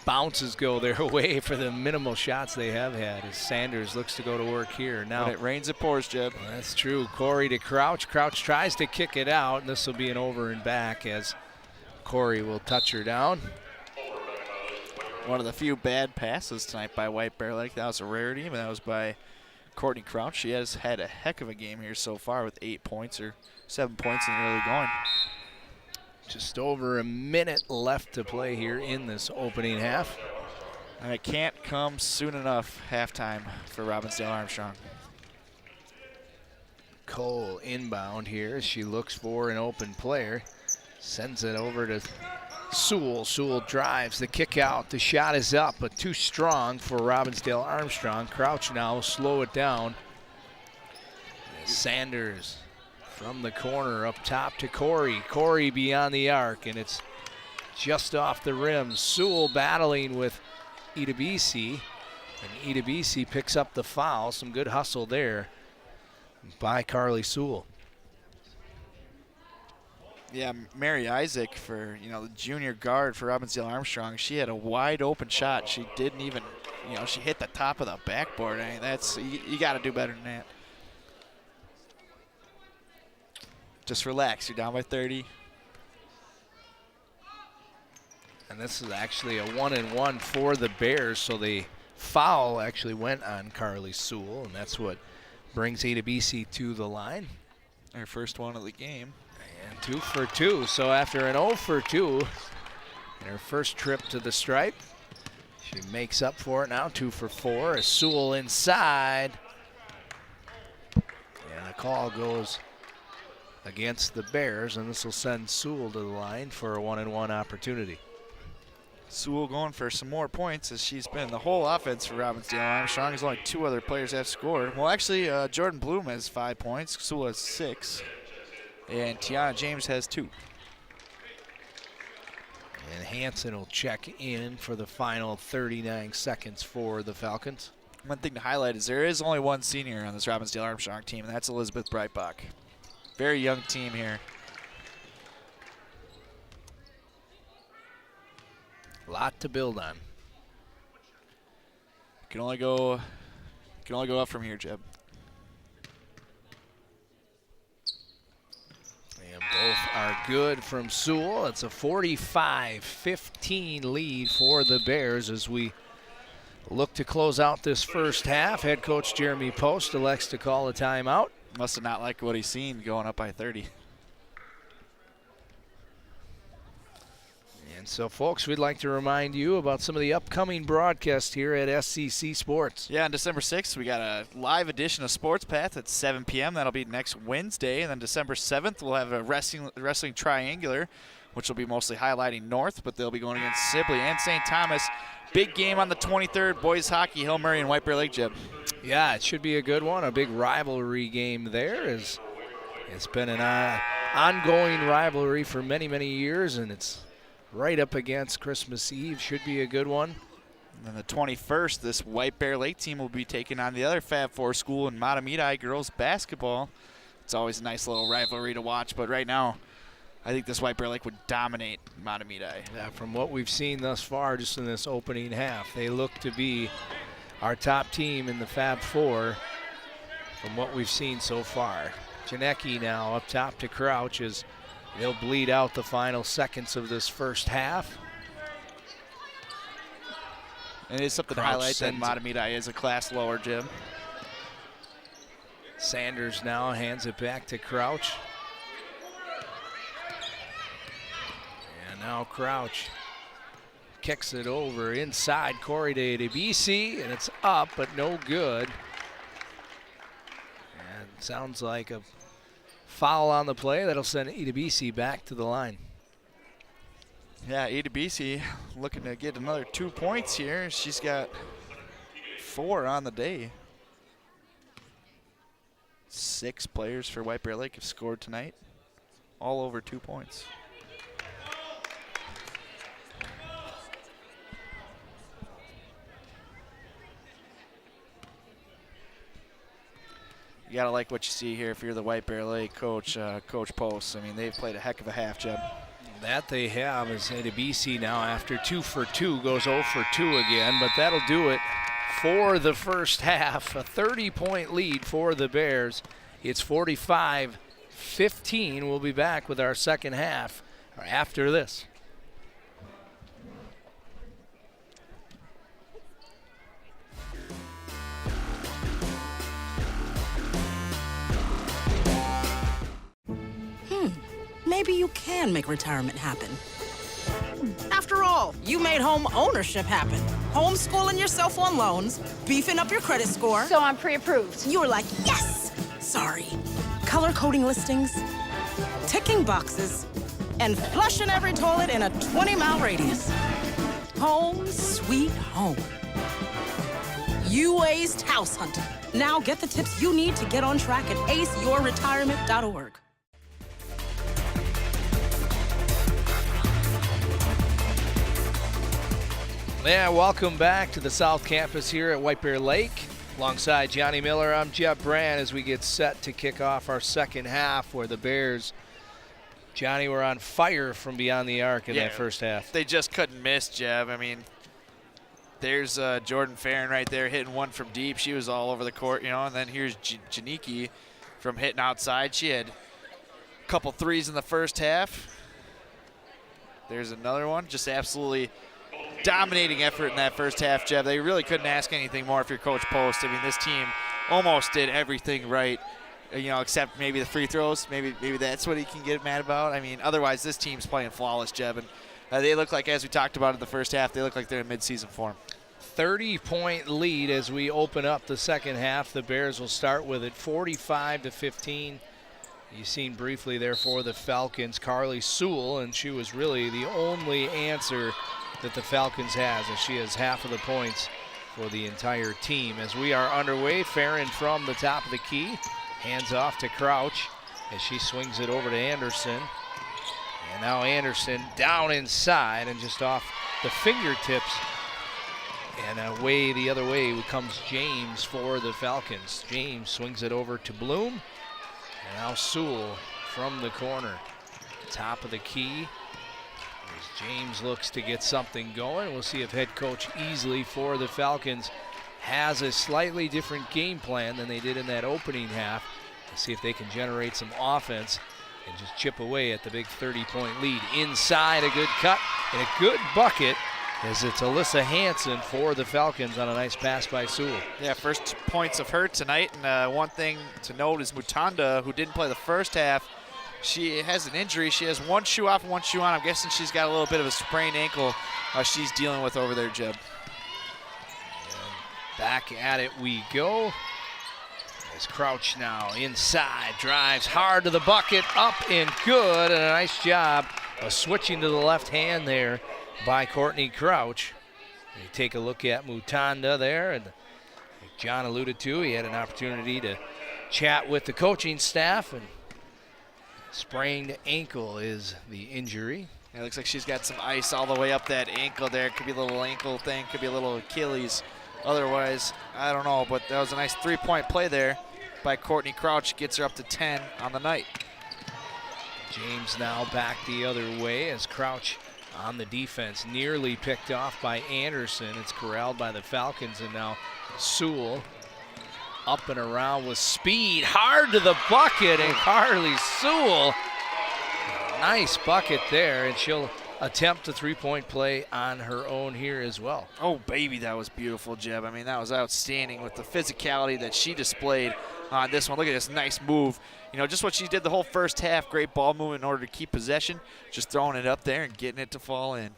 bounces go their way for the minimal shots they have had as Sanders looks to go to work here. Now when it rains, it pours, Jeb. Well, that's true. Corey to Crouch. Crouch tries to kick it out, and this will be an over and back as Corey will touch her down. One of the few bad passes tonight by White Bear Lake. That was a rarity, but that was by Courtney Crouch. She has had a heck of a game here so far with 8 points or 7 points in the early going. Just over a minute left to play here in this opening half. And it can't come soon enough, halftime for Robbinsdale Armstrong. Cole inbound here. She looks for an open player. Sends it over to Sewell. Sewell drives the kick out. The shot is up, but too strong for Robbinsdale Armstrong. Crouch now slow it down. Sanders from the corner up top to Corey. Corey beyond the arc, and it's just off the rim. Sewell battling with Idabisi, and Idabisi picks up the foul. Some good hustle there by Carly Sewell. Yeah, Mary Isaac, for, you know, the junior guard for Robbinsdale Armstrong, she had a wide open shot. She didn't even, you know, she hit the top of the backboard. I mean, that's, you got to do better than that. Just relax. You're down by 30. And this is actually a 1-1 for the Bears, so the foul actually went on Carly Sewell, and that's what brings Idabisi to the line. Her first one of the game. And 2 for 2. So after an 0 for 2 in her first trip to the stripe, she makes up for it now. 2 for 4. As Sewell inside. And the call goes against the Bears, and this will send Sewell to the line for a 1-1 opportunity. Sewell going for some more points as she's been the whole offense for Robbinsdale Armstrong. There's only 2 other players that have scored. Well, actually, Jordan Bloom has 5 points. Sewell has 6. And Tiana James has 2. And Hansen will check in for the final 39 seconds for the Falcons. One thing to highlight is there is only one senior on this Robbinsdale Armstrong team, and that's Elizabeth Breitbach. Very young team here. A lot to build on. Can only go up from here, Jeb. And both are good from Sewell. It's a 45-15 lead for the Bears as we look to close out this first half. Head coach Jeremy Post elects to call a timeout. Must have not liked what he's seen going up by 30. And so, folks, we'd like to remind you about some of the upcoming broadcasts here at SCC Sports. Yeah, on December 6th, we got a live edition of Sports Path at 7 p.m. That'll be next Wednesday. And then December 7th, we'll have a wrestling triangular, which will be mostly highlighting North, but they'll be going against Sibley and St. Thomas. Big game on the 23rd, boys hockey, Hill Murray and White Bear Lake, Jeb. Yeah, it should be a good one, a big rivalry game there. It's been an ongoing rivalry for many, many years, and it's right up against Christmas Eve. Should be a good one. And then the 21st, this White Bear Lake team will be taking on the other Fab Four school in Matamidi girls basketball. It's always a nice little rivalry to watch, but right now, I think this White Bear Lake would dominate Matamidi. Yeah, from what we've seen thus far, just in this opening half, they look to be our top team in the Fab Four from what we've seen so far. Janicki now up top to Crouch as they'll bleed out the final seconds of this first half. And it's something Crouch to highlight that sends it. Matamidi is a class lower, Jim. Sanders now hands it back to Crouch. And now Crouch kicks it over inside Corey to Adebisi, and it's up, but no good. And sounds like a foul on the play. That'll send Adebisi back to the line. Yeah, Adebisi looking to get another 2 points here. She's got 4 on the day. 6 players for White Bear Lake have scored tonight, all over 2 points. You gotta like what you see here if you're the White Bear Lake coach, Coach Post. I mean, they've played a heck of a half, Jeb. That they have, as Adebisi now after 2 for 2 goes 0 for 2 again, but that'll do it for the first half. A 30-point lead for the Bears. It's 45-15. We'll be back with our second half after this. Maybe you can make retirement happen. After all, you made home ownership happen. Homeschooling yourself on loans, beefing up your credit score. So I'm pre-approved. You were like, yes! Sorry. Color coding listings, ticking boxes, and flushing every toilet in a 20-mile radius. Home sweet home. You aced house hunting. Now get the tips you need to get on track at aceyourretirement.org. Yeah, welcome back to the South Campus here at White Bear Lake. Alongside Johnny Miller, I'm Jeb Brand as we get set to kick off our second half where the Bears, Johnny, were on fire from beyond the arc in that first half. They just couldn't miss, Jeb. I mean, there's Jordan Farron right there hitting one from deep. She was all over the court, you know, and then here's Janicki from hitting outside. She had a couple threes in the first half. There's another one, just absolutely dominating effort in that first half, Jeb. They really couldn't ask anything more if you're Coach Post. I mean, this team almost did everything right, you know, except maybe the free throws. Maybe that's what he can get mad about. I mean, otherwise, this team's playing flawless, Jeb. And they look like, as we talked about in the first half, they look like they're in midseason form. 30-point lead as we open up the second half. The Bears will start with it 45-15. You've seen briefly there for the Falcons, Carly Sewell, and she was really the only answer that the Falcons has, as she has half of the points for the entire team. As we are underway, Farron from the top of the key, hands off to Crouch as she swings it over to Anderson. And now Anderson down inside and just off the fingertips. And away the other way comes James for the Falcons. James swings it over to Bloom. And now Sewell from the corner. Top of the key. As James looks to get something going. We'll see if head coach Easley for the Falcons has a slightly different game plan than they did in that opening half. We'll see if they can generate some offense and just chip away at the big 30-point lead. Inside, a good cut and a good bucket as it's Alyssa Hansen for the Falcons on a nice pass by Sewell. Yeah, first points of her tonight. And one thing to note is Mutanda, who didn't play the first half, she has an injury. She has one shoe off and one shoe on. I'm guessing she's got a little bit of a sprained ankle she's dealing with over there, Jeb. And back at it we go. As Crouch now inside, drives hard to the bucket, up and good, and a nice job of switching to the left hand there by Courtney Crouch. You take a look at Mutanda there, and like John alluded to, he had an opportunity to chat with the coaching staff, and sprained ankle is the injury. It looks like she's got some ice all the way up that ankle there. Could be a little ankle thing, could be a little Achilles. Otherwise, I don't know, but that was a nice three-point play there by Courtney Crouch. Gets her up to 10 on the night. James now back the other way as Crouch on the defense. Nearly picked off by Anderson. It's corralled by the Falcons, and now Sewell up and around with speed. Hard to the bucket, and Carly Sewell. Nice bucket there, and she'll attempt a three-point play on her own here as well. Oh, baby, that was beautiful, Jeb. I mean, that was outstanding with the physicality that she displayed on this one. Look at this nice move. You know, just what she did the whole first half. Great ball movement in order to keep possession. Just throwing it up there and getting it to fall in.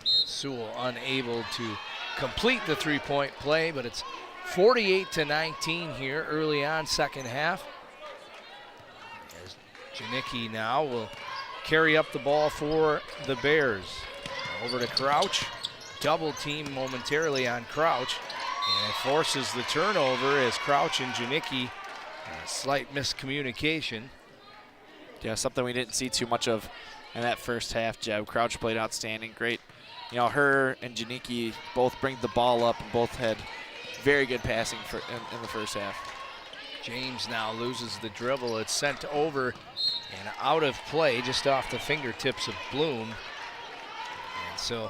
Sewell unable to complete the three-point play, but it's 48-19 here early on, second half. As Janicki now will carry up the ball for the Bears. Over to Crouch. Double team momentarily on Crouch. And it forces the turnover as Crouch and Janicki, a slight miscommunication. Yeah, something we didn't see too much of in that first half, Jeb. Crouch played outstanding. Great. You know, her and Janicki both bring the ball up and both had very good passing in the first half. James now loses the dribble. It's sent over and out of play just off the fingertips of Bloom. And so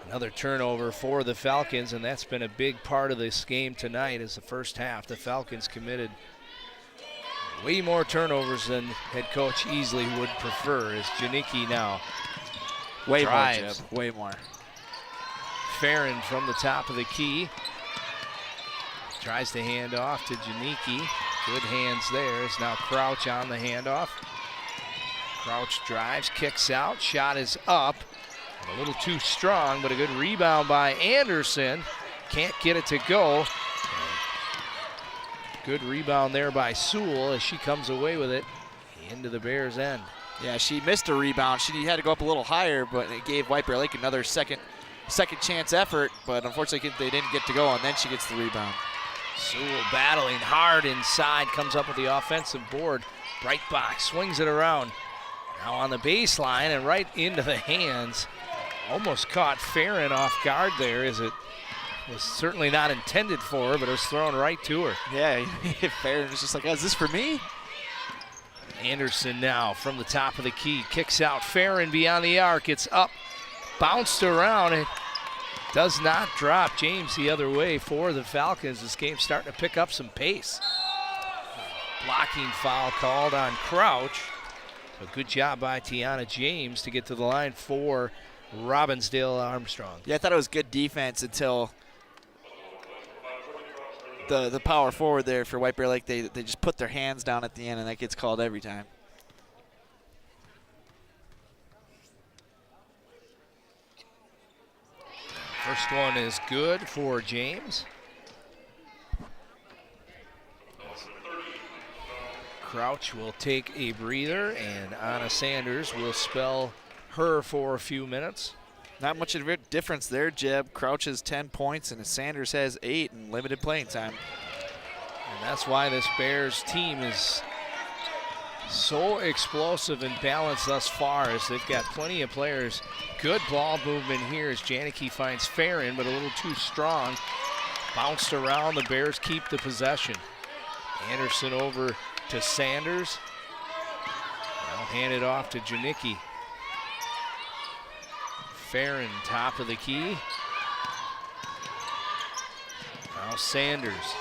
another turnover for the Falcons, and that's been a big part of this game tonight. As the first half, the Falcons committed way more turnovers than head coach Easley would prefer, as Janicki now way drives. more, Jeb. Way more. Farron from the top of the key. Tries to hand off to Janicki. Good hands there. It's now Crouch on the handoff. Crouch drives, kicks out. Shot is up. A little too strong, but a good rebound by Anderson. Can't get it to go. Good rebound there by Sewell as she comes away with it into the Bears' end. Yeah, she missed a rebound. She had to go up a little higher, but it gave White Bear Lake another second chance effort, but unfortunately they didn't get to go, and then she gets the rebound. Sewell battling hard inside, comes up with the offensive board. Right box, swings it around. Now on the baseline and right into the hands. Almost caught Farron off guard there, as it was certainly not intended for her, but it was thrown right to her. Yeah, Farron was just like, oh, is this for me? Anderson now from the top of the key, kicks out. Farron beyond the arc, it's up, bounced around, and does not drop. James the other way for the Falcons. This game's starting to pick up some pace. Blocking foul called on Crouch. A good job by Tiana James to get to the line for Robbinsdale Armstrong. Yeah, I thought it was good defense until the power forward there for White Bear Lake. They just put their hands down at the end, and that gets called every time. First one is good for James. Crouch will take a breather, and Anna Sanders will spell her for a few minutes. Not much of a difference there, Jeb. Crouch has 10 points, and Sanders has 8 in limited playing time. And that's why this Bears team is so explosive and balanced thus far, as they've got plenty of players. Good ball movement here as Janicki finds Farron, but a little too strong. Bounced around, the Bears keep the possession. Anderson over to Sanders. Now hand it off to Janicki. Farron, top of the key. Now Sanders.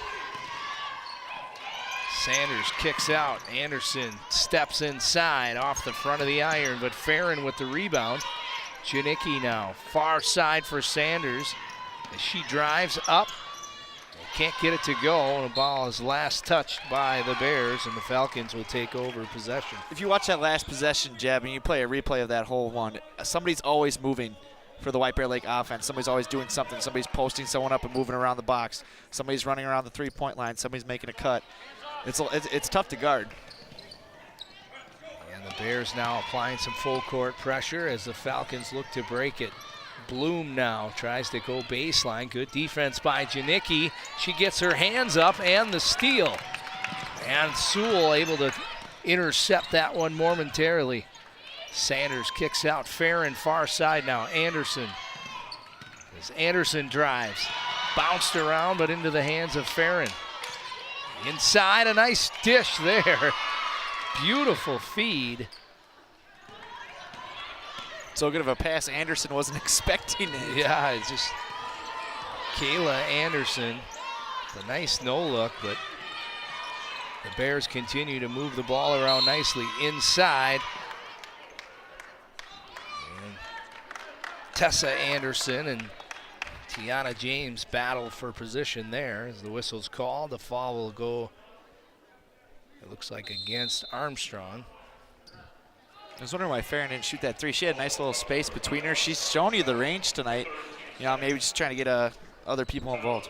Sanders kicks out. Anderson steps inside off the front of the iron, but Farron with the rebound. Janicki now, far side for Sanders as she drives up. Can't get it to go, and the ball is last touched by the Bears, and the Falcons will take over possession. If you watch that last possession, Jeb, and you play a replay of that whole one, somebody's always moving for the White Bear Lake offense. Somebody's always doing something. Somebody's posting someone up and moving around the box. Somebody's running around the three-point line. Somebody's making a cut. It's tough to guard. And the Bears now applying some full court pressure as the Falcons look to break it. Bloom now tries to go baseline. Good defense by Janicki. She gets her hands up and the steal. And Sewell able to intercept that one momentarily. Sanders kicks out. Farron far side now. Anderson. As Anderson drives. Bounced around but into the hands of Farron. Inside, a nice dish there. Beautiful feed. so good of a pass. Anderson wasn't expecting it. Yeah, it's just Kayla Anderson. It's a nice no look, but the Bears continue to move the ball around nicely inside. And Tessa Anderson and Tiana James battle for position there as the whistle's called. The foul will go, it looks like, against Armstrong. I was wondering why Farron didn't shoot that three. She had a nice little space between her. She's shown you the range tonight. You know, maybe just trying to get other people involved.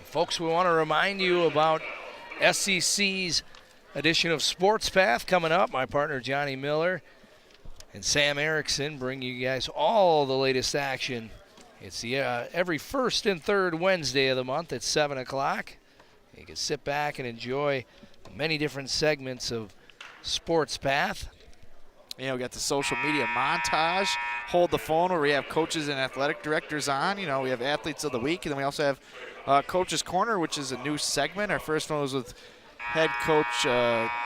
Folks, we want to remind you about SEC's edition of Sports Path coming up. My partner Johnny Miller and Sam Erickson bring you guys all the latest action. It's the every first and third Wednesday of the month at 7 o'clock. You can sit back and enjoy many different segments of Sports Path. You know, we got the social media montage, Hold the Phone, where we have coaches and athletic directors on. You know, we have Athletes of the Week, and then we also have Coach's Corner, which is a new segment. Our first one was with head coach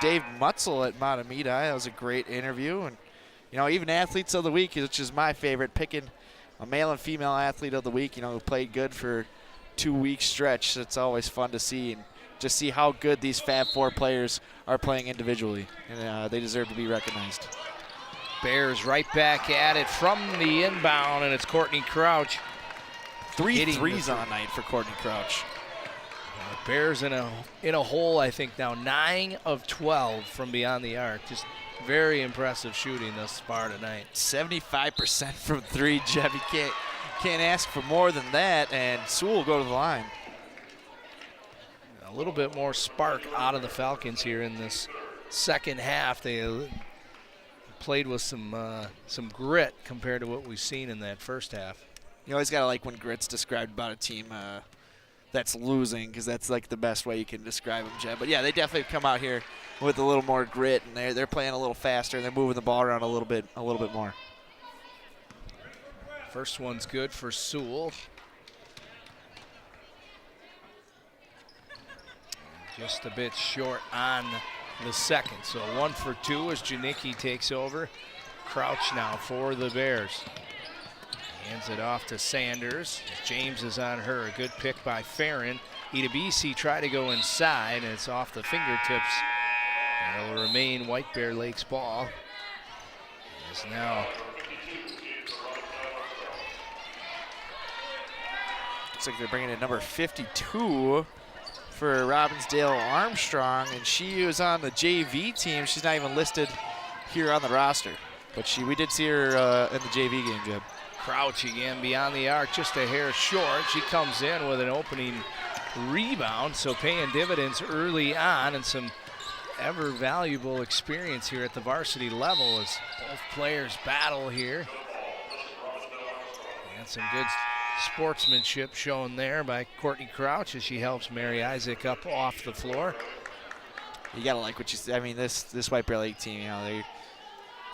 Dave Mutzel at Matamidi. That was a great interview. And, you know, even Athletes of the Week, which is my favorite, picking a male and female athlete of the week, you know, who played good for 2-week stretch. It's always fun to see and just see how good these Fab Four players are playing individually. And they deserve to be recognized. Bears right back at it from the inbound, and it's Courtney Crouch. 3 threes on the night for Courtney Crouch. Bears in a hole, I think now 9 of 12 from beyond the arc. Just very impressive shooting thus far tonight. 75% from 3, Jeff. You can't ask for more than that, and Sewell will go to the line. A little bit more spark out of the Falcons here in this second half. They played with some grit compared to what we've seen in that first half. You always got to like when grit's described about a team that's losing, because that's like the best way you can describe them, Jeb. But yeah, they definitely come out here with a little more grit, and they're playing a little faster, and they're moving the ball around a little bit more. First one's good for Sewell. Just a bit short on the second. So 1 for 2 as Janicki takes over. Crouch now for the Bears. Hands it off to Sanders. James is on her. A good pick by Farron. Idabisi tried to go inside, and it's off the fingertips. And it'll remain White Bear Lake's ball. As now looks like they're bringing in number 52 for Robbinsdale Armstrong, and she was on the JV team. She's not even listed here on the roster, but we did see her in the JV game, Jeb. Crouch again beyond the arc, just a hair short. She comes in with an opening rebound, so paying dividends early on, and some ever valuable experience here at the varsity level as both players battle here. And some good sportsmanship shown there by Courtney Crouch as she helps Mary Isaac up off the floor. You gotta like what you see. I mean, this White Bear Lake team, you know,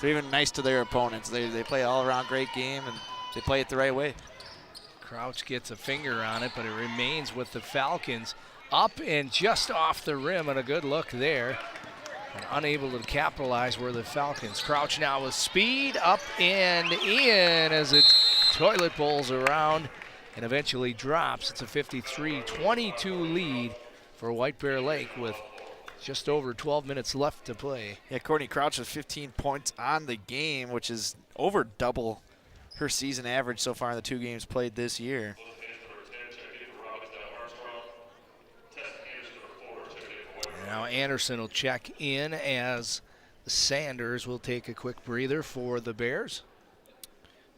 they're even nice to their opponents. They play all around great game, and they play it the right way. Crouch gets a finger on it, but it remains with the Falcons. Up and just off the rim, and a good look there. And unable to capitalize were the Falcons. Crouch now with speed, up and in as it toilet bowls around and eventually drops. It's a 53-22 lead for White Bear Lake with just over 12 minutes left to play. Yeah, Courtney Crouch with 15 points on the game, which is over double her season average so far in the 2 games played this year. Now Anderson will check in as Sanders will take a quick breather for the Bears.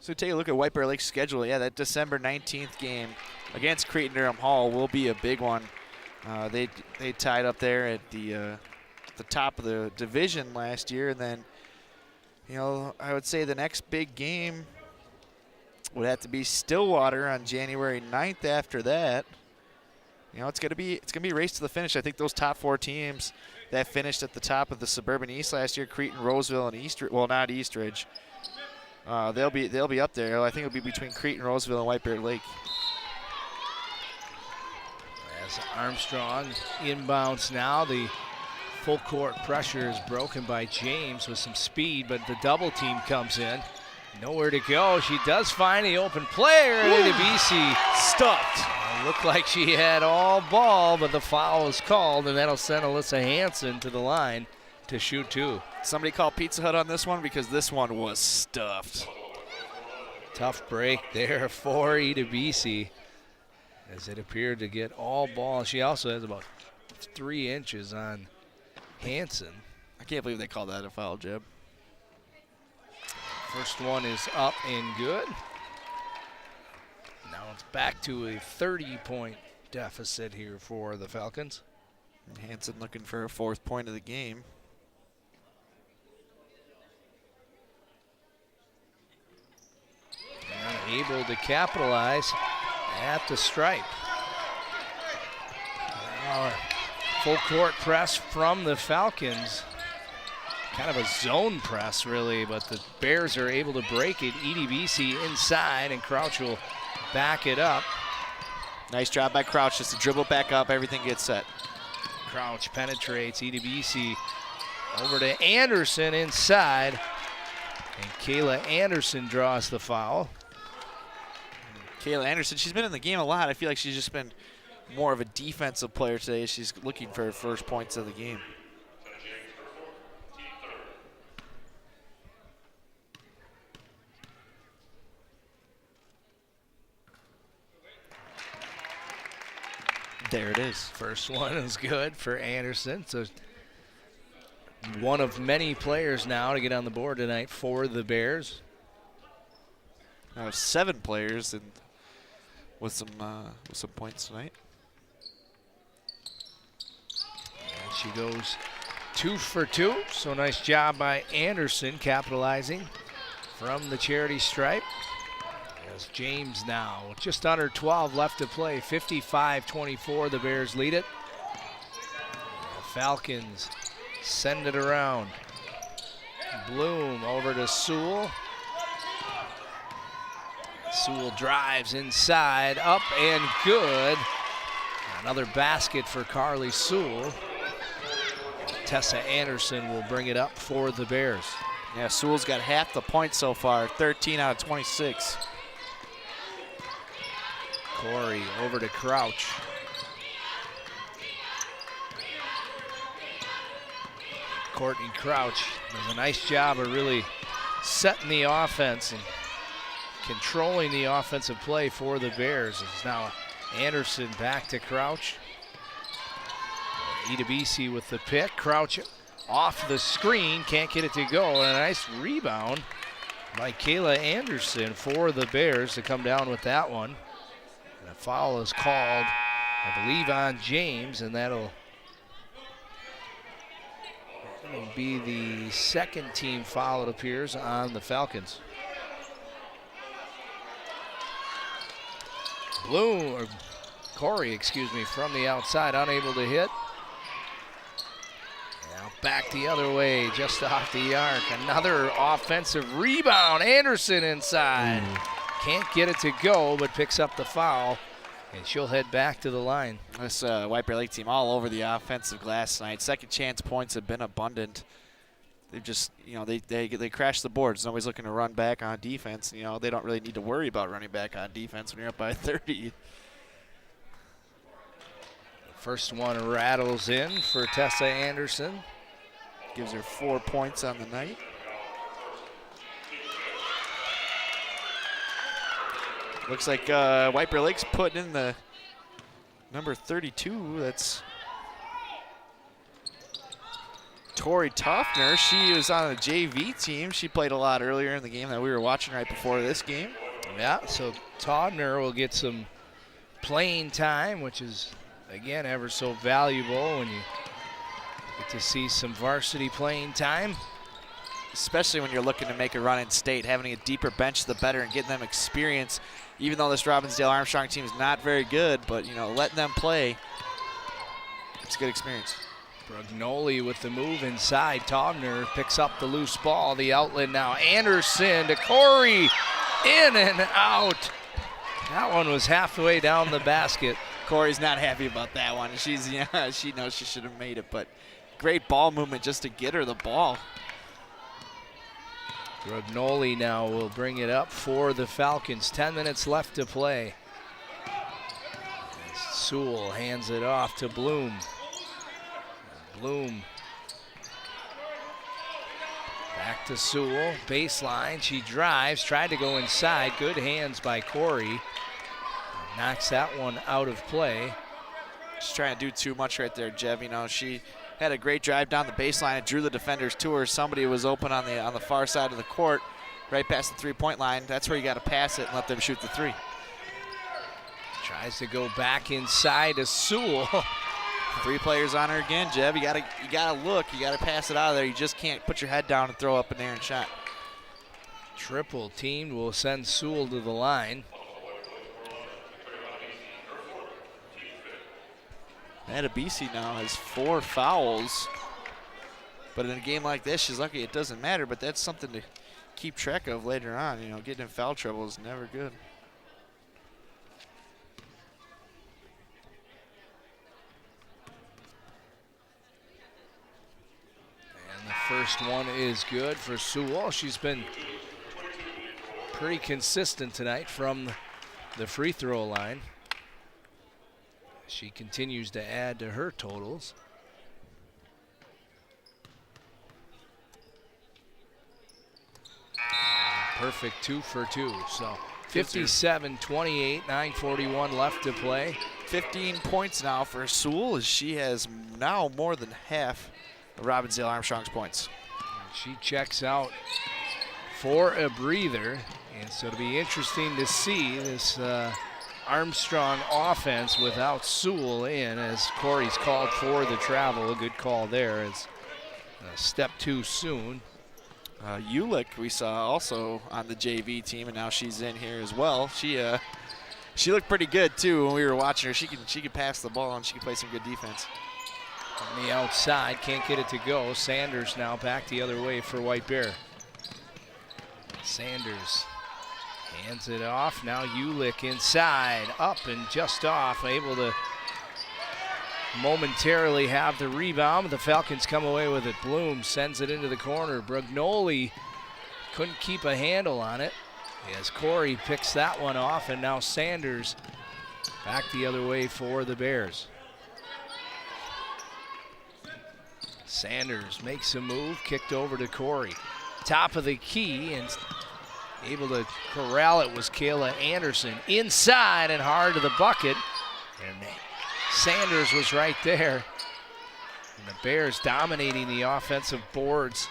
So take a look at White Bear Lake's schedule. Yeah, that December 19th game against Creighton-Durham Hall will be a big one. They tied up there at the top of the division last year, and then, you know, I would say the next big game would have to be Stillwater on January 9th. After that, you know, it's gonna be a race to the finish. I think those top 4 teams that finished at the top of the Suburban East last year, Creighton, Roseville, and Eastridge. Well, not Eastridge. They'll be up there. I think it'll be between Creighton, Roseville, and White Bear Lake. As Armstrong inbounds now, the full court pressure is broken by James with some speed, but the double team comes in. Nowhere to go. She does find the open player. Idebisi Stuffed. looked like she had all ball, but the foul was called, and that'll send Alyssa Hansen to the line to shoot 2. Somebody call Pizza Hut on this one because this one was stuffed. Tough break there for Idebisi as it appeared to get all ball. She also has about 3 inches on Hansen. I can't believe they called that a foul, Jeb. First one is up and good. Now it's back to a 30-point deficit here for the Falcons. And Hansen looking for her 4th point of the game. And able to capitalize at the stripe. Now, full court press from the Falcons. Kind of a zone press, really, but the Bears are able to break it. Idebisi inside, and Crouch will back it up. Nice job by Crouch just to dribble back up. Everything gets set. Crouch penetrates. Idebisi over to Anderson inside. And Kayla Anderson draws the foul. Kayla Anderson, she's been in the game a lot. I feel like she's just been more of a defensive player today. She's looking for her first points of the game. There it is. First one is good for Anderson. So one of many players now to get on the board tonight for the Bears. Now 7 players and with some points tonight. And she goes 2 for 2. So nice job by Anderson capitalizing from the charity stripe. As James now just under 12 left to play. 55-24, the Bears lead it. The Falcons send it around. Bloom over to Sewell. Sewell drives inside, up and good. Another basket for Carly Sewell. Tessa Anderson will bring it up for the Bears. Yeah, Sewell's got half the points so far, 13 out of 26. Corey over to Crouch. Courtney Crouch does a nice job of really setting the offense and controlling the offensive play for the Bears. It's now Anderson back to Crouch. Idebisi with the pick. Crouch off the screen, can't get it to go. And a nice rebound by Kayla Anderson for the Bears to come down with that one. And a foul is called, I believe, on James, and that'll be the second team foul, it appears, on the Falcons. Corey, excuse me, from the outside, unable to hit. Now back the other way, just off the arc. Another offensive rebound. Anderson inside. Can't get it to go, but picks up the foul, and she'll head back to the line. This White Bear Lake team all over the offensive glass tonight. Second chance points have been abundant. They've just, they crash the boards. Nobody's looking to run back on defense. They don't really need to worry about running back on defense when you're up by 30. First one rattles in for Tessa Anderson. Gives her 4 points on the night. Looks like White Bear Lake's putting in the number 32. That's Tori Toffner. She was on the JV team. She played a lot earlier in the game that we were watching right before this game. Yeah, so Toffner will get some playing time, which is, again, ever so valuable when you get to see some varsity playing time. Especially when you're looking to make a run in state. Having a deeper bench, the better, and getting them experience. Even though this Robbinsdale Armstrong team is not very good, but, letting them play, it's a good experience. Brugnoli with the move inside. Togner picks up the loose ball. The outlet now. Anderson to Corey. In and out. That one was halfway down the basket. Corey's not happy about that one. She knows she should have made it, but great ball movement just to get her the ball. Brugnoli now will bring it up for the Falcons. 10 minutes left to play. As Sewell hands it off to Bloom. Bloom back to Sewell, baseline. She drives, tried to go inside. Good hands by Corey. Knocks that one out of play. She's trying to do too much right there, Jeb. You know, she had a great drive down the baseline and drew the defenders to her. Somebody was open on the far side of the court, right past the three-point line. That's where you got to pass it and let them shoot the three. Tries to go back inside to Sewell. 3 players on her again, Jeb. You gotta look. You gotta pass it out of there. You just can't put your head down and throw up in there and shot. Triple teamed will send Sewell to the line. Adebisi now has 4 fouls. But in a game like this, she's lucky it doesn't matter, but that's something to keep track of later on. You know, getting in foul trouble is never good. And the first one is good for Sewell. She's been pretty consistent tonight from the free throw line. She continues to add to her totals. Perfect 2 for 2. So 57-28, 9:41 left to play. 15 points now for Sewell, as she has now more than half of Robbinsdale Armstrong's points. And she checks out for a breather. And so it'll be interesting to see this Armstrong offense without Sewell in, as Corey's called for the travel. A good call there, as step too soon. Ulick we saw also on the JV team, and now she's in here as well. She looked pretty good too when we were watching her. She can pass the ball and she can play some good defense. On the outside, can't get it to go. Sanders now back the other way for White Bear. Sanders hands it off. Now Ulick inside, up and just off, able to momentarily have the rebound. The Falcons come away with it. Bloom sends it into the corner. Brugnoli couldn't keep a handle on it, as Corey picks that one off, and now Sanders back the other way for the Bears. Sanders makes a move, kicked over to Corey. Top of the key, and able to corral it was Kayla Anderson. Inside and hard to the bucket. And Sanders was right there. And the Bears dominating the offensive boards.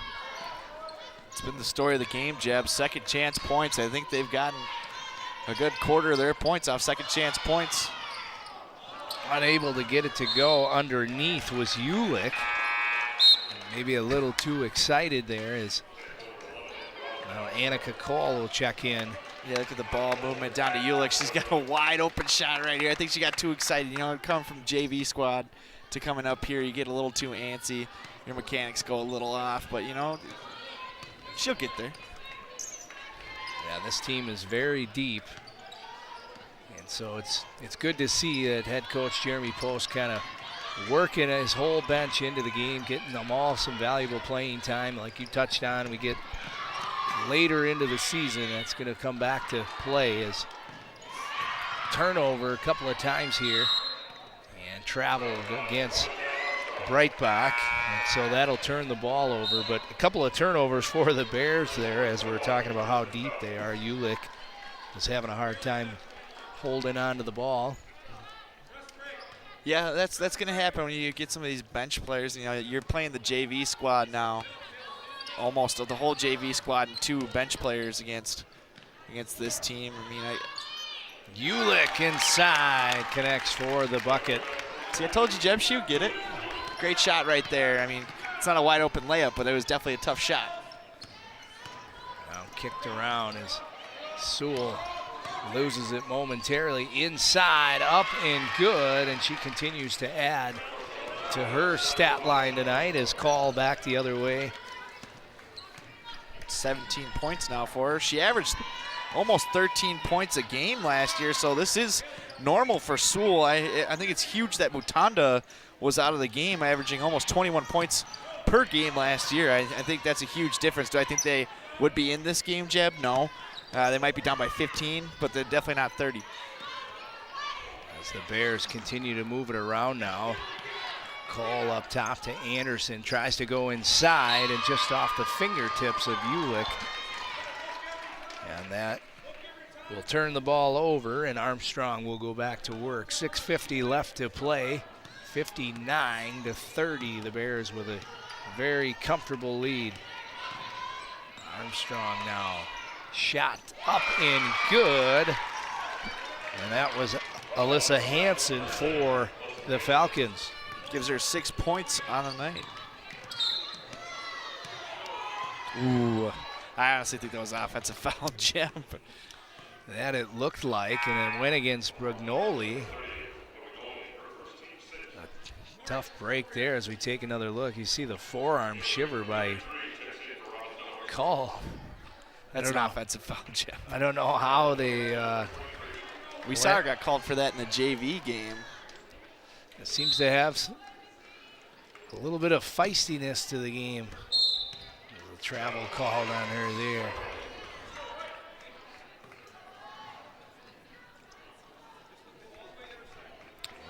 It's been the story of the game, Jeb. Second chance points. I think they've gotten a good quarter of their points off second chance points. Unable to get it to go underneath was Ulick. Maybe a little too excited there, as now Annika Cole will check in. Yeah, look at the ball movement down to Ulick. She's got a wide open shot right here. I think she got too excited. You know, coming from JV squad to coming up here, you get a little too antsy. Your mechanics go a little off, but you know, she'll get there. Yeah, this team is very deep. And so it's good to see that head coach Jeremy Post kind of working his whole bench into the game, getting them all some valuable playing time. Like you touched on, we get later into the season, that's going to come back to play as turnover a couple of times here, and travel against Breitbach, and so that'll turn the ball over. But a couple of turnovers for the Bears there, as we're talking about how deep they are. Ulick is having a hard time holding on to the ball. Yeah, that's going to happen when you get some of these bench players. You know, you're playing the JV squad now. Almost the whole JV squad and 2 bench players against this team. I mean, Ulick inside connects for the bucket. See, I told you, Jeb, she would get it. Great shot right there. I mean, it's not a wide open layup, but it was definitely a tough shot. Now kicked around as Sewell loses it momentarily. Inside, up and good, and she continues to add to her stat line tonight as Call back the other way. 17 points now for her. She averaged almost 13 points a game last year, so this is normal for Sewell. I think it's huge that Mutanda was out of the game, averaging almost 21 points per game last year. I think that's a huge difference. Do I think they would be in this game, Jeb? No. They might be down by 15, but they're definitely not 30. As the Bears continue to move it around now. Call up top to Anderson, tries to go inside and just off the fingertips of Ulick. And that will turn the ball over, and Armstrong will go back to work. 6:50 left to play, 59-30. The Bears with a very comfortable lead. Armstrong now, shot up and good. And that was Alyssa Hansen for the Falcons. Gives her 6 points on the night. Ooh, I honestly think that was an offensive foul, Jim. That it looked like, and it went against Brignoli. A tough break there as we take another look. You see the forearm shiver by Call. That's an offensive foul, Jim. I don't know how they... we saw her got called for that in the JV game. It seems to have a little bit of feistiness to the game. The travel called on her there.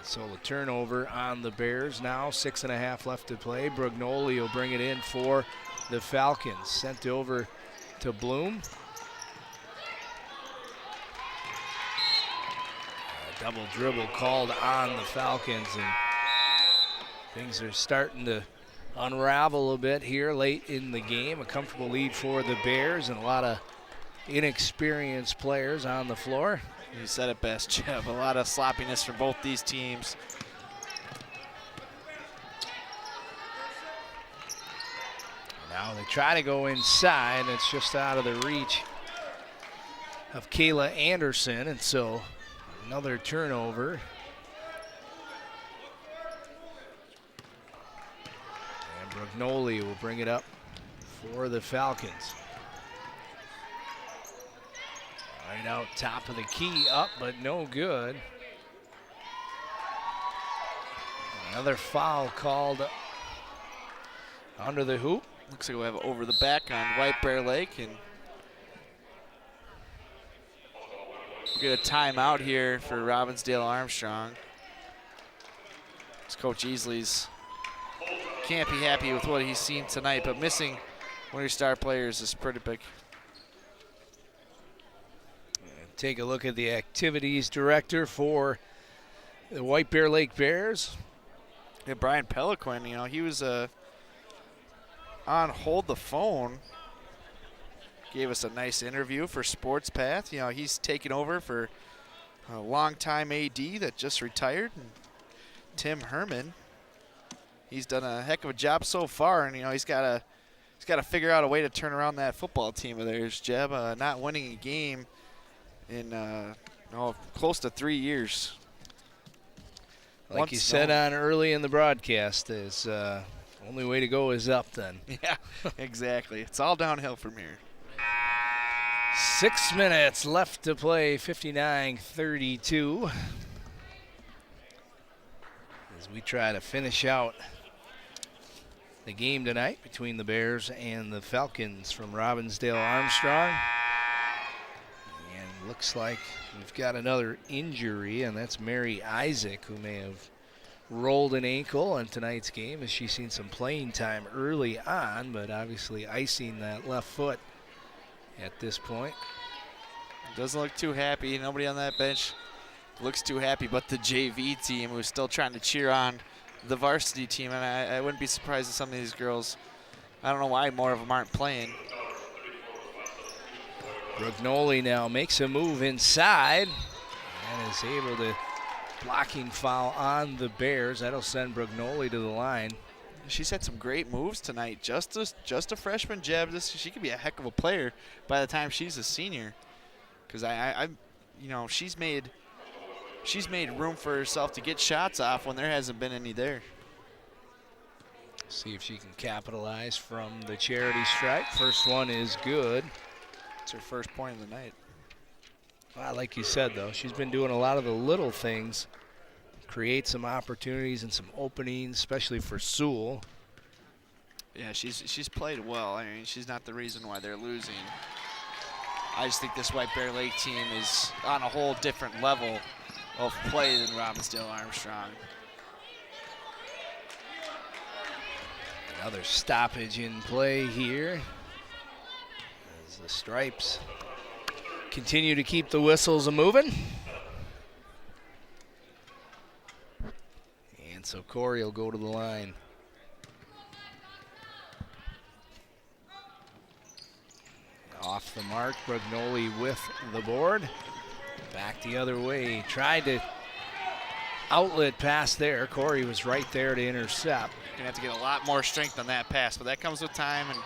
So the turnover on the Bears now, 6.5 left to play. Brignoli will bring it in for the Falcons. Sent over to Bloom. A double dribble called on the Falcons, and things are starting to unravel a bit here late in the game. A comfortable lead for the Bears and a lot of inexperienced players on the floor. You said it best, Jeff. A lot of sloppiness from both these teams. Now they try to go inside, and it's just out of the reach of Kayla Anderson, and so another turnover. And Brignoli will bring it up for the Falcons. Right out top of the key, up but no good. Another foul called under the hoop. Looks like we have over the back on White Bear Lake, and we get a timeout here for Robbinsdale Armstrong. Coach Easley's can't be happy with what he's seen tonight, but missing one of your star players is pretty big. Take a look at the activities director for the White Bear Lake Bears. Yeah, Brian Peliquin, you know, he was on Hold the Phone. Gave us a nice interview for Sports Path. You know, he's taken over for a longtime AD that just retired, and Tim Herman. He's done a heck of a job so far, and you know he's got to figure out a way to turn around that football team of theirs. Jeb, not winning a game in close to 3 years. Like you said on early in the broadcast, is only way to go is up then. Yeah, exactly. It's all downhill from here. 6 minutes left to play, 59-32. As we try to finish out the game tonight between the Bears and the Falcons from Robbinsdale Armstrong. And looks like we've got another injury, and that's Mary Isaac, who may have rolled an ankle in tonight's game, as she's seen some playing time early on, but obviously icing that left foot at this point. Doesn't look too happy. Nobody on that bench looks too happy, but the JV team, who's still trying to cheer on the varsity team. And I wouldn't be surprised if some of these girls, I don't know why more of them aren't playing. Brignoli now makes a move inside and is able to blocking foul on the Bears. That'll send Brignoli to the line. She's had some great moves tonight. Just a freshman, Jeb. She could be a heck of a player by the time she's a senior. Because you know, she's made room for herself to get shots off when there hasn't been any there. See if she can capitalize from the charity stripe. First one is good. It's her first point of the night. Well, like you said, though, she's been doing a lot of the little things, create some opportunities and some openings, especially for Sewell. Yeah, she's played well. I mean, she's not the reason why they're losing. I just think this White Bear Lake team is on a whole different level of play than Robbinsdale Armstrong. Another stoppage in play here as the Stripes continue to keep the whistles a-moving. And so Corey will go to the line. Off the mark, Brugnoli with the board. Back the other way, tried to outlet pass there. Corey was right there to intercept. Gonna have to get a lot more strength on that pass, but that comes with time and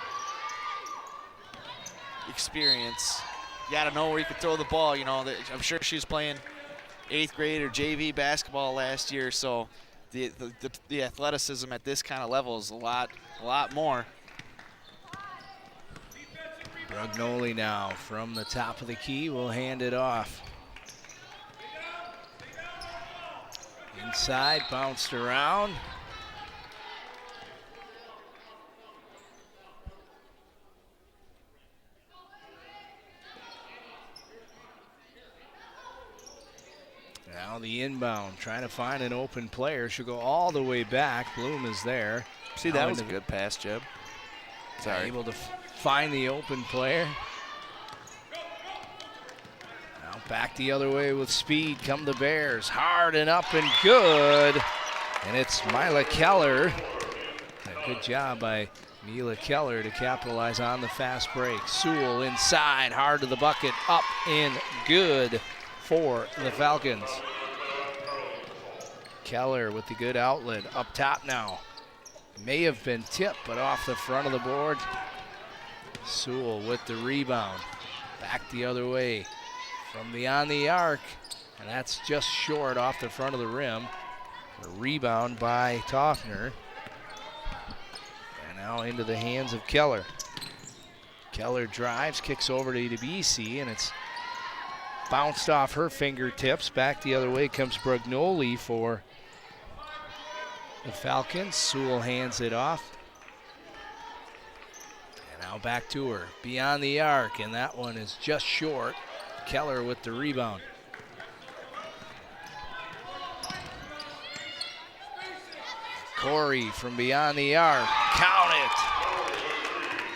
experience. You gotta know where you can throw the ball. You know, I'm sure she was playing 8th grade or JV basketball last year, so the athleticism at this kind of level is a lot more. Brugnoli now from the top of the key will hand it off. Inside, bounced around. Now the inbound, trying to find an open player. She'll go all the way back. Bloom is there. See, that was a good pass, Jeb. Sorry. Able to find the open player. Now back the other way with speed come the Bears. Hard and up and good. And it's Mila Keller. A good job by Mila Keller to capitalize on the fast break. Sewell inside, hard to the bucket, up and good for the Falcons. Keller with the good outlet, up top now. May have been tipped, but off the front of the board. Sewell with the rebound. Back the other way from beyond the arc. And that's just short off the front of the rim. A rebound by Toffner. And now into the hands of Keller. Keller drives, kicks over to Idebisi, and it's bounced off her fingertips. Back the other way comes Brugnoli for the Falcons. Sewell hands it off. And now back to her, beyond the arc, and that one is just short. Keller with the rebound. Corey from beyond the arc, count it.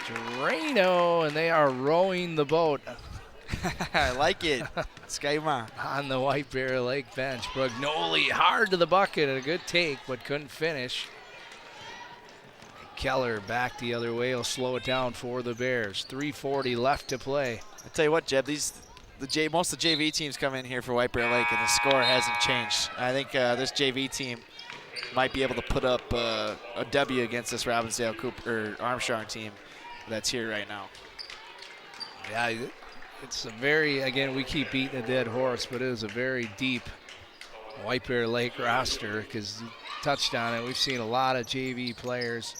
Drano, and they are rowing the boat. I like it. Skyma. On the White Bear Lake bench. Brugnoli hard to the bucket, a good take, but couldn't finish. Keller back the other way, will slow it down for the Bears. 3:40 left to play. I tell you what, Jeb, most of the JV teams come in here for White Bear Lake, and the score hasn't changed. I think this JV team might be able to put up a W against this Robbinsdale or Armstrong team that's here right now. Yeah, it's a very, again, we keep beating a dead horse, but it is a very deep White Bear Lake roster because you touched on it. We've seen a lot of JV players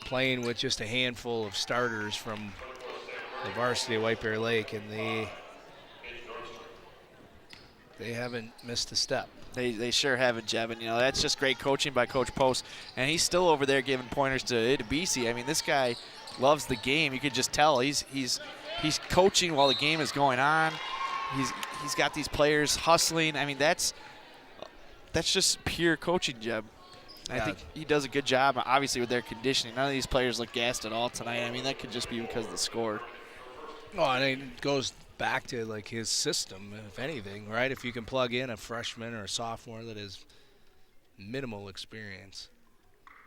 playing with just a handful of starters from the varsity of White Bear Lake, and they haven't missed a step. They sure haven't, Jeb, and that's just great coaching by Coach Post, and he's still over there giving pointers to Idebisi. I mean, this guy loves the game. You could just tell he's coaching while the game is going on. He's got these players hustling. I mean, that's just pure coaching, Jeb. I think he does a good job, obviously, with their conditioning. None of these players look gassed at all tonight. I mean, that could just be because of the score. Oh, and it goes back to like his system, if anything, right? If you can plug in a freshman or a sophomore that has minimal experience.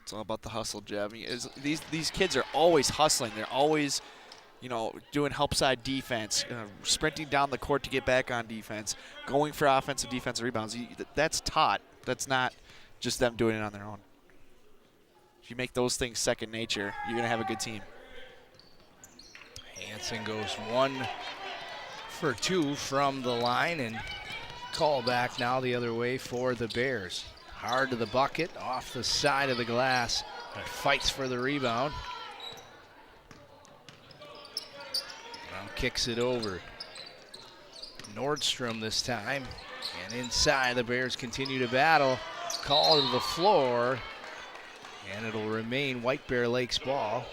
It's all about the hustle, Jeb. These kids are always hustling. They're always, doing help side defense, sprinting down the court to get back on defense, going for offensive defensive rebounds. That's taught. That's not just them doing it on their own. If you make those things second nature, you're going to have a good team. Hansen goes 1 for 2 from the line, and call back now the other way for the Bears. Hard to the bucket, off the side of the glass, and fights for the rebound. Now kicks it over. Nordstrom this time, and inside the Bears continue to battle. Call to the floor, And it'll remain White Bear Lake's ball.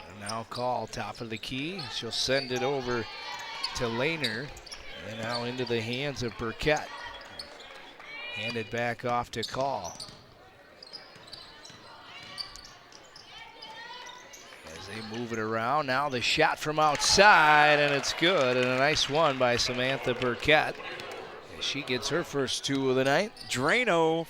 And now call, top of the key. She'll send it over to Lehner. And now into the hands of Burkett. Handed back off to Call. As they move it around, now the shot from outside, and it's good. And a nice one by Samantha Burkett. As she gets her first 2 of the night. Drano.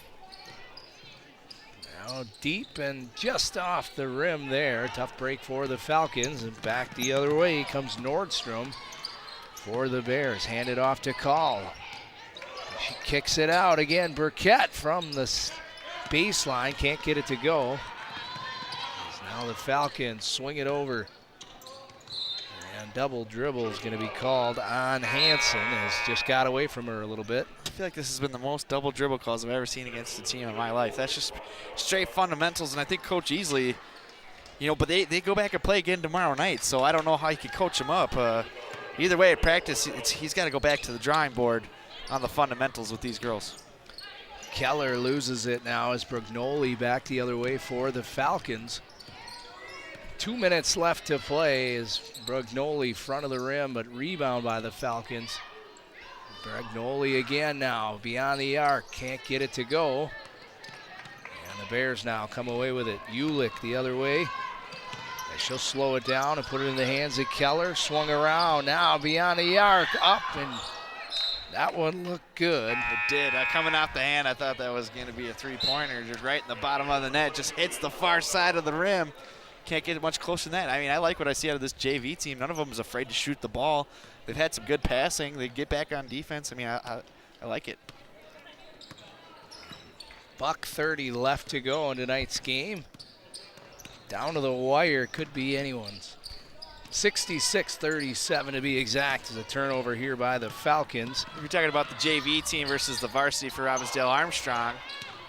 Now deep and just off the rim there. Tough break for the Falcons. And back the other way comes Nordstrom for the Bears. Handed off to Call. She kicks it out again. Burkett from the baseline. Can't get it to go. As now the Falcons swing it over. And double dribble is going to be called on Hanson. Has just got away from her a little bit. I feel like this has been the most double dribble calls I've ever seen against a team in my life. That's just straight fundamentals, and I think Coach Easley, but they go back and play again tomorrow night, so I don't know how you could coach them up. Either way, at practice, he's got to go back to the drawing board on the fundamentals with these girls. Keller loses it now as Brugnoli back the other way for the Falcons. 2 minutes left to play as Brugnoli front of the rim, but rebound by the Falcons. Brugnoli again now beyond the arc, can't get it to go. And the Bears now come away with it. Ulick the other way. She'll slow it down and put it in the hands of Keller. Swung around now beyond the arc, up, and that one looked good. It did. Coming off the hand, I thought that was going to be a three-pointer. Just right in the bottom of the net. Just hits the far side of the rim. Can't get much closer than that. I mean, I like what I see out of this JV team. None of them is afraid to shoot the ball. They've had some good passing. They get back on defense. I mean, I like it. $1:30 left to go in tonight's game. Down to the wire, could be anyone's. 66-37 to be exact, is a turnover here by the Falcons. If you're talking about the JV team versus the varsity for Robbinsdale Armstrong,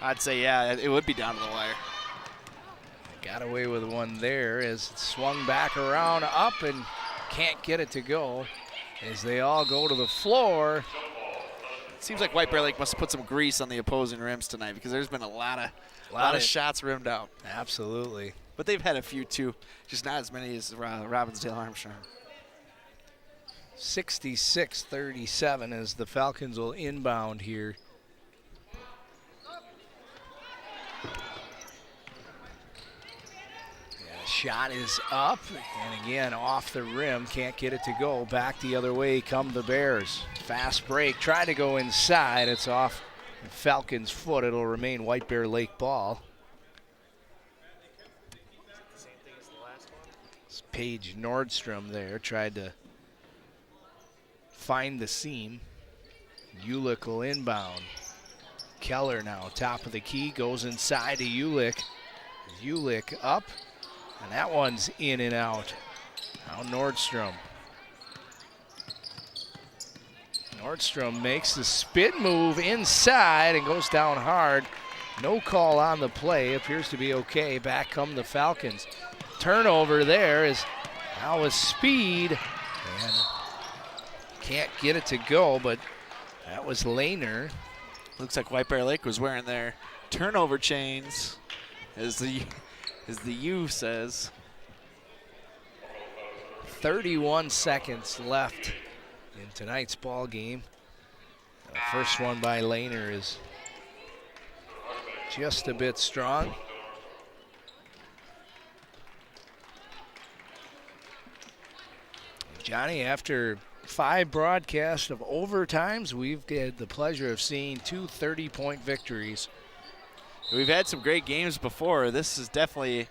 I'd say, yeah, it would be down to the wire. Got away with one there as it swung back around, up, and can't get it to go as they all go to the floor. Seems like White Bear Lake must have put some grease on the opposing rims tonight because there's been a lot of shots rimmed out. Absolutely. But they've had a few too, just not as many as Robbinsdale Armstrong. 66-37 as the Falcons will inbound here. Shot is up, and again off the rim, can't get it to go. Back the other way come the Bears. Fast break, try to go inside, it's off the Falcons' foot. It'll remain White Bear Lake ball. It's Paige Nordstrom there, tried to find the seam. Ulick will inbound. Keller now, top of the key, goes inside to Ulick. Ulick up. And that one's in and out. Now Nordstrom. Nordstrom makes the spin move inside and goes down hard. No call on the play. Appears to be okay. Back come the Falcons. Turnover there is now with speed. And can't get it to go, but that was Lehner. Looks like White Bear Lake was wearing their turnover chains as the U says. 31 seconds left in tonight's ball game. The first one by Lehner is just a bit strong. Johnny, after 5 broadcasts of overtimes, we've had the pleasure of seeing 2 30-point victories. We've had some great games before. This is definitely,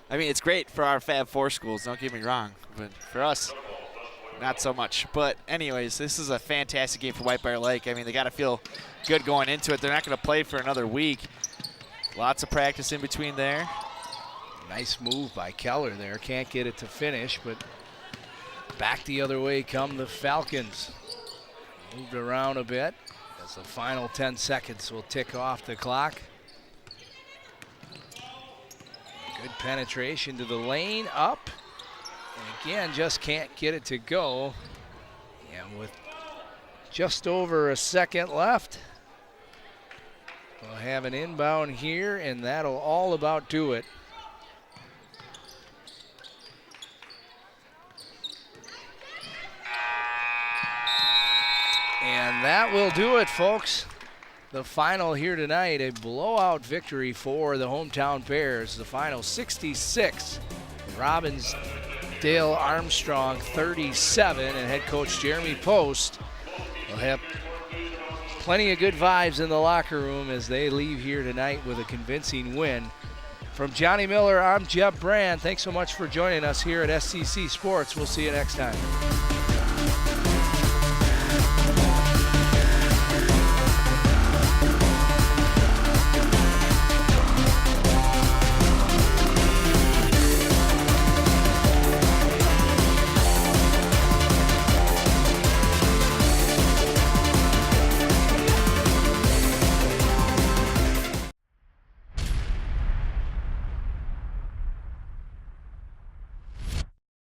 I mean, it's great for our Fab Four schools, don't get me wrong. But for us, not so much. But anyways, this is a fantastic game for White Bear Lake. I mean, they got to feel good going into it. They're not going to play for another week. Lots of practice in between there. Nice move by Keller there. Can't get it to finish, but back the other way come the Falcons. Moved around a bit as the final 10 seconds will tick off the clock. Good penetration to the lane, up. And again, just can't get it to go. And with just over a second left, we'll have an inbound here, and that'll all about do it. And that will do it, folks. The final here tonight, a blowout victory for the hometown Bears. The final 66, Robbinsdale Armstrong 37, and head coach Jeremy Post will have plenty of good vibes in the locker room as they leave here tonight with a convincing win. From Johnny Miller, I'm Jeb Brand. Thanks so much for joining us here at SCC Sports. We'll see you next time.